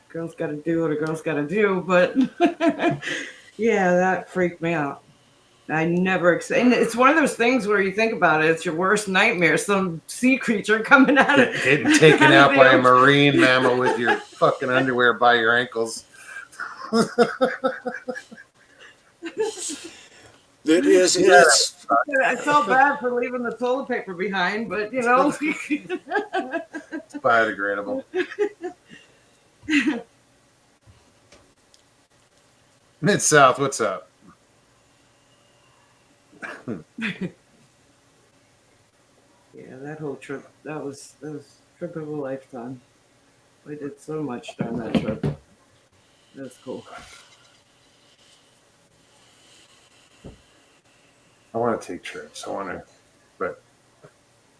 girls got to do what a girl's got to do. But yeah, that freaked me out. I never, and it's one of those things where you think about it, it's your worst nightmare. Some sea creature coming out of Getting taken out by a marine mammal with your fucking underwear by your ankles. It is. It's. I felt bad for leaving the toilet paper behind, but It's biodegradable. Mid-South, what's up? Yeah, that whole trip, that was a trip of a lifetime. We did so much during that trip. That was cool. I want to take trips. But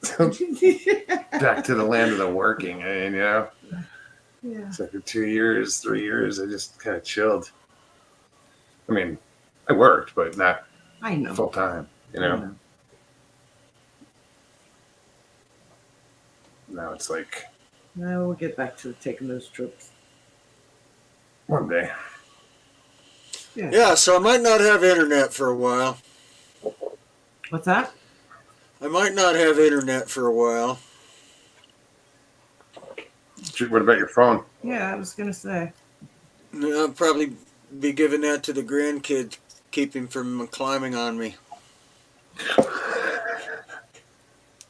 back to the land of the working. I mean, Yeah. it's like for 2 years, 3 years, I just kind of chilled. I mean, I worked, but not I know. full time, I know. Now it's like Now we'll get back to taking those trips. one day. Yeah. So I might not have internet for a while. What's that? I might not have internet for a while. What about your phone? Yeah, I was gonna say. I'll probably be giving that to the grandkid, keep him from climbing on me.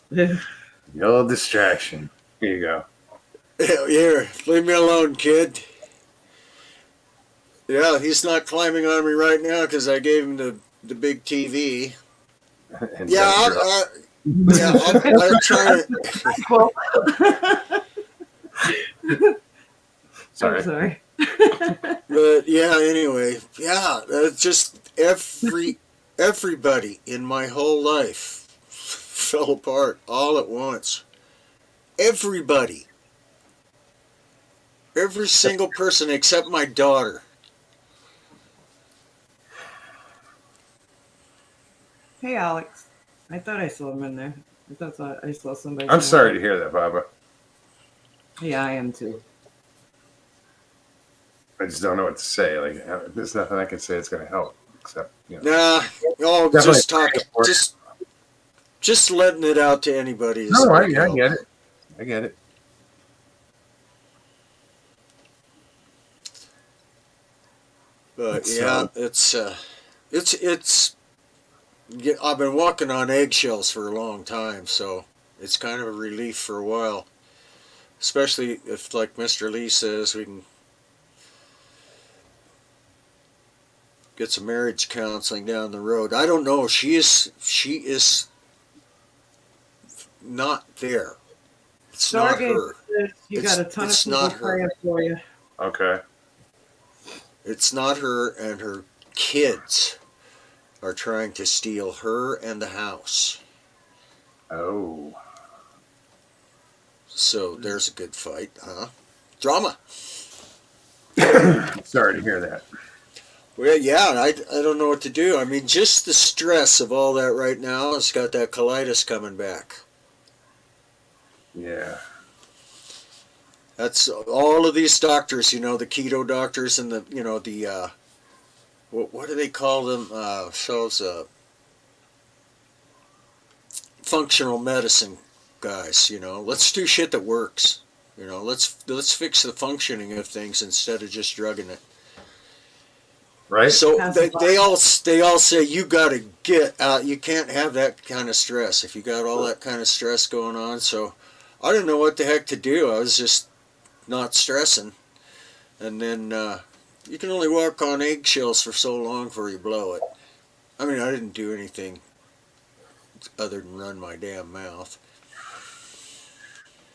The old distraction. Here you go. Here, leave me alone, kid. Yeah, he's not climbing on me right now because I gave him the big TV. And Yeah, I'll try it. Well, Sorry. I'm sorry. But yeah, anyway, yeah, just everybody in my whole life fell apart all at once. Everybody. Every single person except my daughter. Hey, Alex. I thought I saw him in there. I thought I saw somebody. I'm sorry to hear that, Baba. Yeah, I am too. I just don't know what to say. Like, there's nothing I can say that's going to help, except Nah, oh, Definitely just talking, just letting it out to anybody. No, I get it. I get it. But yeah, it's I've been walking on eggshells for a long time, so it's kind of a relief for a while. Especially if, like Mr. Lee says, we can get some marriage counseling down the road. I don't know. She is not there. It's not her. You got a ton of It's people not her. praying for you. Okay. It's not her, and her kids are trying to steal her and the house. Oh. So there's a good fight, huh? Drama. Sorry to hear that. Well, yeah, I don't know what to do. I mean, just the stress of all that right now has got that colitis coming back. Yeah. That's all of these doctors, the keto doctors and the what do they call them? Functional medicine guys. Let's do shit that works. Let's fix the functioning of things instead of just drugging it. Right. So they all say you got to get out. You can't have that kind of stress if you got all that kind of stress going on. So I didn't know what the heck to do. I was just not stressing, and then you can only walk on eggshells for so long before you blow it. I mean, I didn't do anything other than run my damn mouth.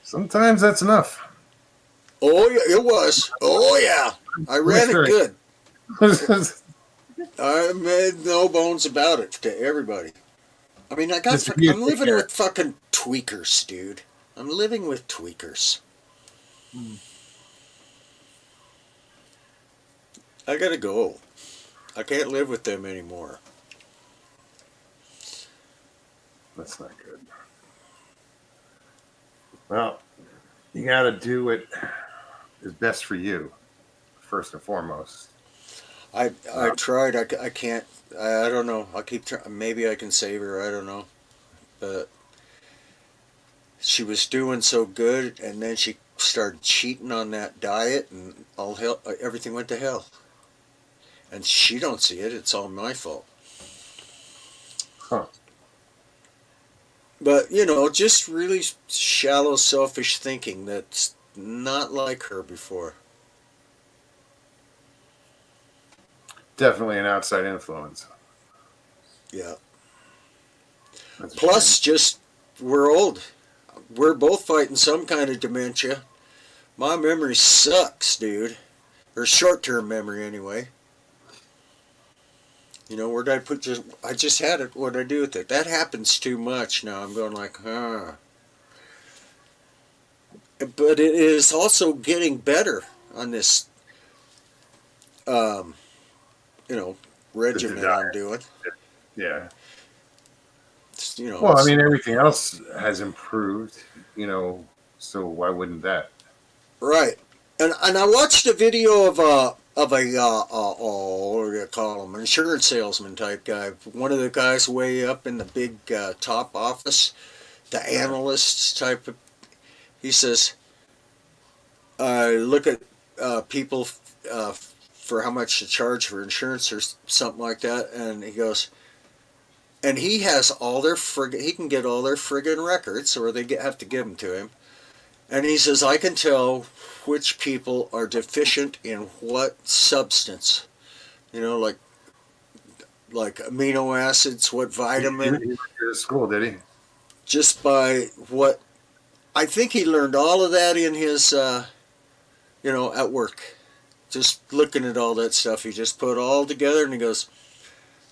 Sometimes that's enough. Oh yeah, it was. Oh yeah, I ran it good. I made no bones about it to everybody. I mean, I'm living with fucking tweakers, dude. I'm living with tweakers. I gotta go. I can't live with them anymore. That's not good. Well, you got to do what is best for you, first and foremost. I tried. I can't. I don't know. I keep trying. Maybe I can save her. I don't know. But she was doing so good, and then she started cheating on that diet, and all hell, everything went to hell. And she don't see it. It's all my fault. Huh. But, just really shallow, selfish thinking that's not like her before. Definitely an outside influence. Yeah. That's a Plus, just, we're old. We're both fighting some kind of dementia. My memory sucks, dude. Or short-term memory, anyway. Where did I put I just had it. What did I do with it? That happens too much now. I'm going like, huh. But it is also getting better on this, regimen I'm doing. Yeah. It's, Well, I mean, everything else has improved, so why wouldn't that? Right. And I watched a video of a what do you call him, insurance salesman type guy. One of the guys way up in the big top office, the analysts type of. He says, look at people for how much to charge for insurance or something like that, and he goes, and he has all their he can get all their friggin' records, or they have to give them to him. And he says, I can tell which people are deficient in what substance. Like amino acids, what vitamin. He went to school, did he? Just by what, I think he learned all of that in his, at work. Just looking at all that stuff. He just put it all together and he goes,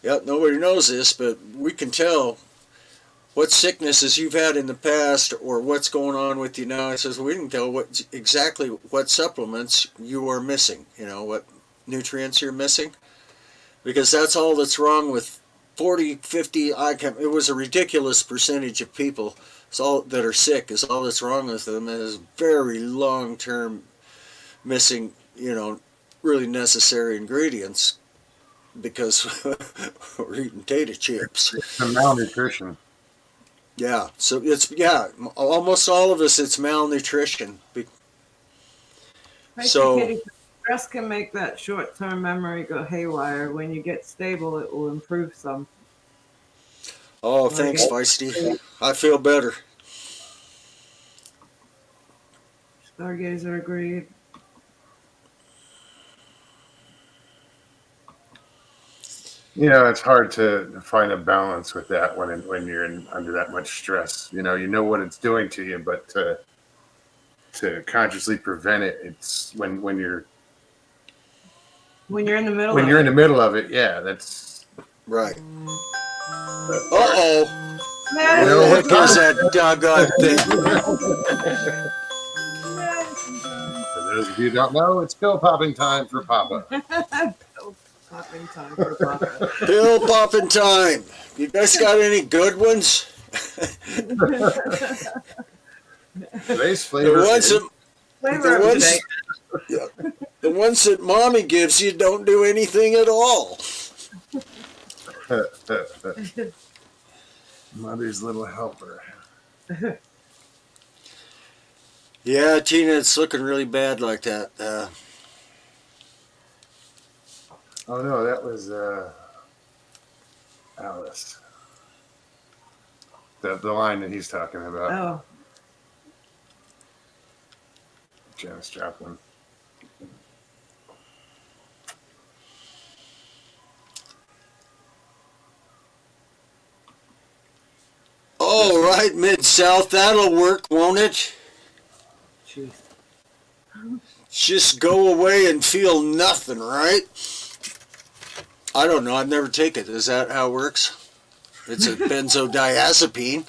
yep, nobody knows this, but we can tell what sicknesses you've had in the past or what's going on with you now. He says, we can tell exactly what supplements you are missing, what nutrients you're missing. Because that's all that's wrong with 40, 50, it was a ridiculous percentage of people that are sick is all that's wrong with them is very long-term missing, really necessary ingredients because we're eating potato chips. It's the malnutrition. Yeah, so almost all of us, it's malnutrition. So stress can make that short-term memory go haywire. When you get stable, it will improve some. Oh, thanks, Feisty. I feel better. Stargazer agreed. It's hard to find a balance with that when you're under that much stress. You know what it's doing to you, but to consciously prevent it, it's when you're in the middle. When you're in the middle of it, yeah, that's right. Uh-oh. What the heck is that doggone thing? For those of you who don't know, it's pill popping time for Papa. Popping time for Papa. Pill popping time. You guys got any good ones? Today's flavor flavor The of ones, today. the ones that mommy gives you don't do anything at all. Mother's little helper. Yeah, Tina, it's looking really bad like that. Oh no, that was Alice. The line that he's talking about. Oh, Janis Joplin. All right, Mid-South, that'll work, won't it? jeez. Just go away and feel nothing, right? I don't know. I've never taken it. Is that how it works? It's a benzodiazepine.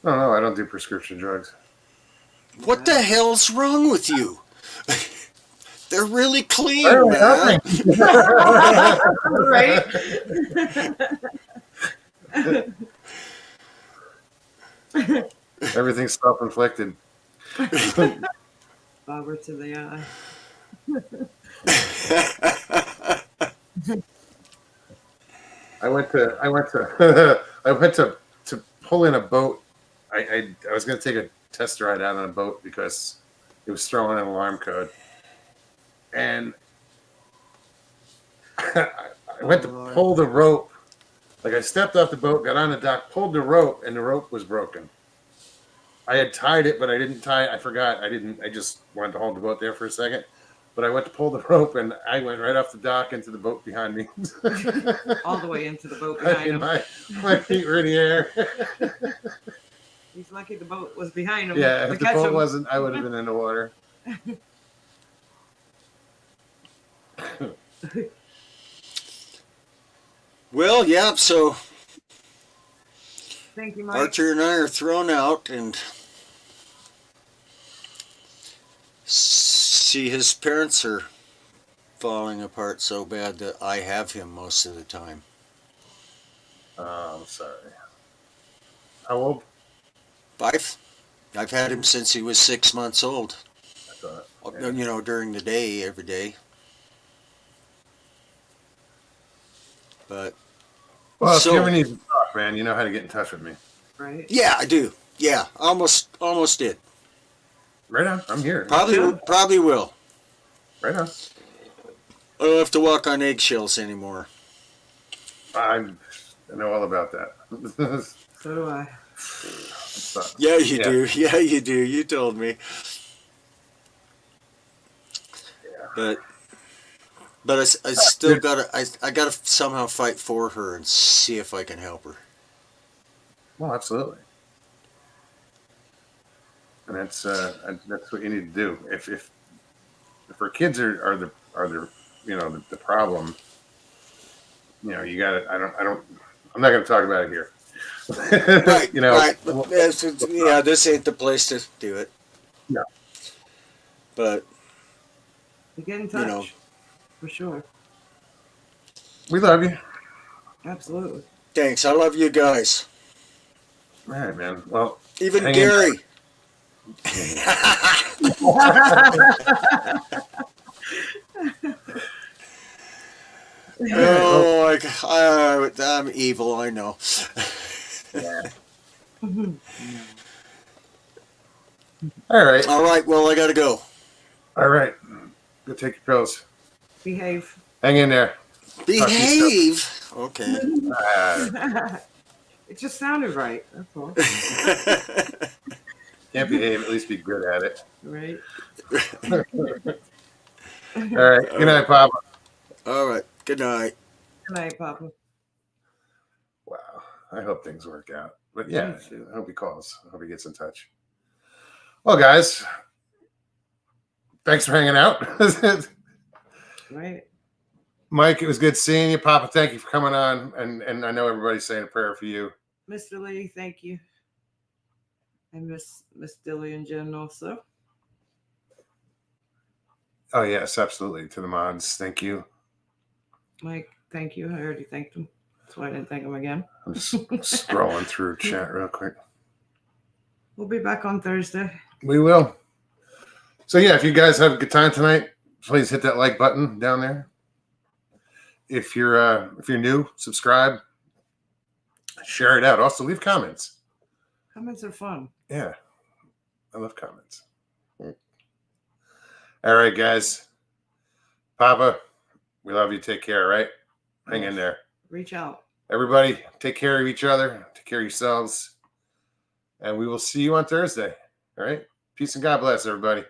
No, I don't do prescription drugs. What the hell's wrong with you? They're really clean, Apparently man. Right? Everything's self-inflicted. Bobber to the eye. I went to I went to pull in a boat. I was going to take a test ride out on a boat because it was throwing an alarm code, and I went to pull the rope. Like I stepped off the boat, got on the dock, pulled the rope, and the rope was broken. I had tied it, but I didn't tie it. I forgot. I didn't. I just wanted to hold the boat there for a second. But I went to pull the rope, and I went right off the dock into the boat behind me. All the way into the boat I behind mean, him. my feet were in the air. He's lucky the boat was behind him. Yeah, to if the catch boat him. wasn't, I would have been in the water. Well, yeah, so Thank you, Mike. Archer and I are thrown out, and see, his parents are falling apart so bad that I have him most of the time. Oh, I'm sorry. How old? I've had him since he was 6 months old. I thought. You know, during the day, every day. But Well, if so- you ever need to talk, man, you know how to get in touch with me. Right? yeah, I do. Yeah, almost did. Right on. I'm here. Probably will. Right on. I don't have to walk on eggshells anymore. I know all about that. So do I. Yeah, you Yeah. do. Yeah, you do. You told me. But I still gotta I gotta somehow fight for her and see if I can help her. Well, absolutely. And that's what you need to do. If her kids are the you know the problem, you know you got to. I'm not going to talk about it here. Right. You know. Right. Yeah, this ain't the place to do it. No. You But get in touch. know. For sure. We love you. Absolutely. thanks. I love you guys. All right, man. Well, Even hang in Gary. Oh, I'm evil. I know. all right. All right. Well, I gotta go. All right. Go take your pills. Behave. Hang in there. Behave. Okay. It just sounded right. That's all. Can't behave. At least be good at it. Right? All right. Good night, Papa. All right. Good night. Good night, Papa. Wow. I hope things work out. But yeah, Me too. I hope he calls. I hope he gets in touch. Well, guys, thanks for hanging out. Right? Mike, it was good seeing you. Papa, thank you for coming on. And I know everybody's saying a prayer for you. Mr. Lee, thank you. And Miss Dilly and Jen also. Oh, yes, absolutely. To the mods, thank you. Mike, thank you. I already thanked him. That's why I didn't thank him again. I'm just scrolling through chat real quick. We'll be back on Thursday. We will. So yeah, if you guys have a good time tonight, please hit that like button down there. If you're new, subscribe, share it out. Also, leave comments. Comments are fun. Yeah, I love comments. All right, guys. Papa, we love you. Take care. All right, hang in there. Reach out. Everybody, take care of each other. Take care of yourselves. And we will see you on Thursday. All right. Peace and God bless, everybody.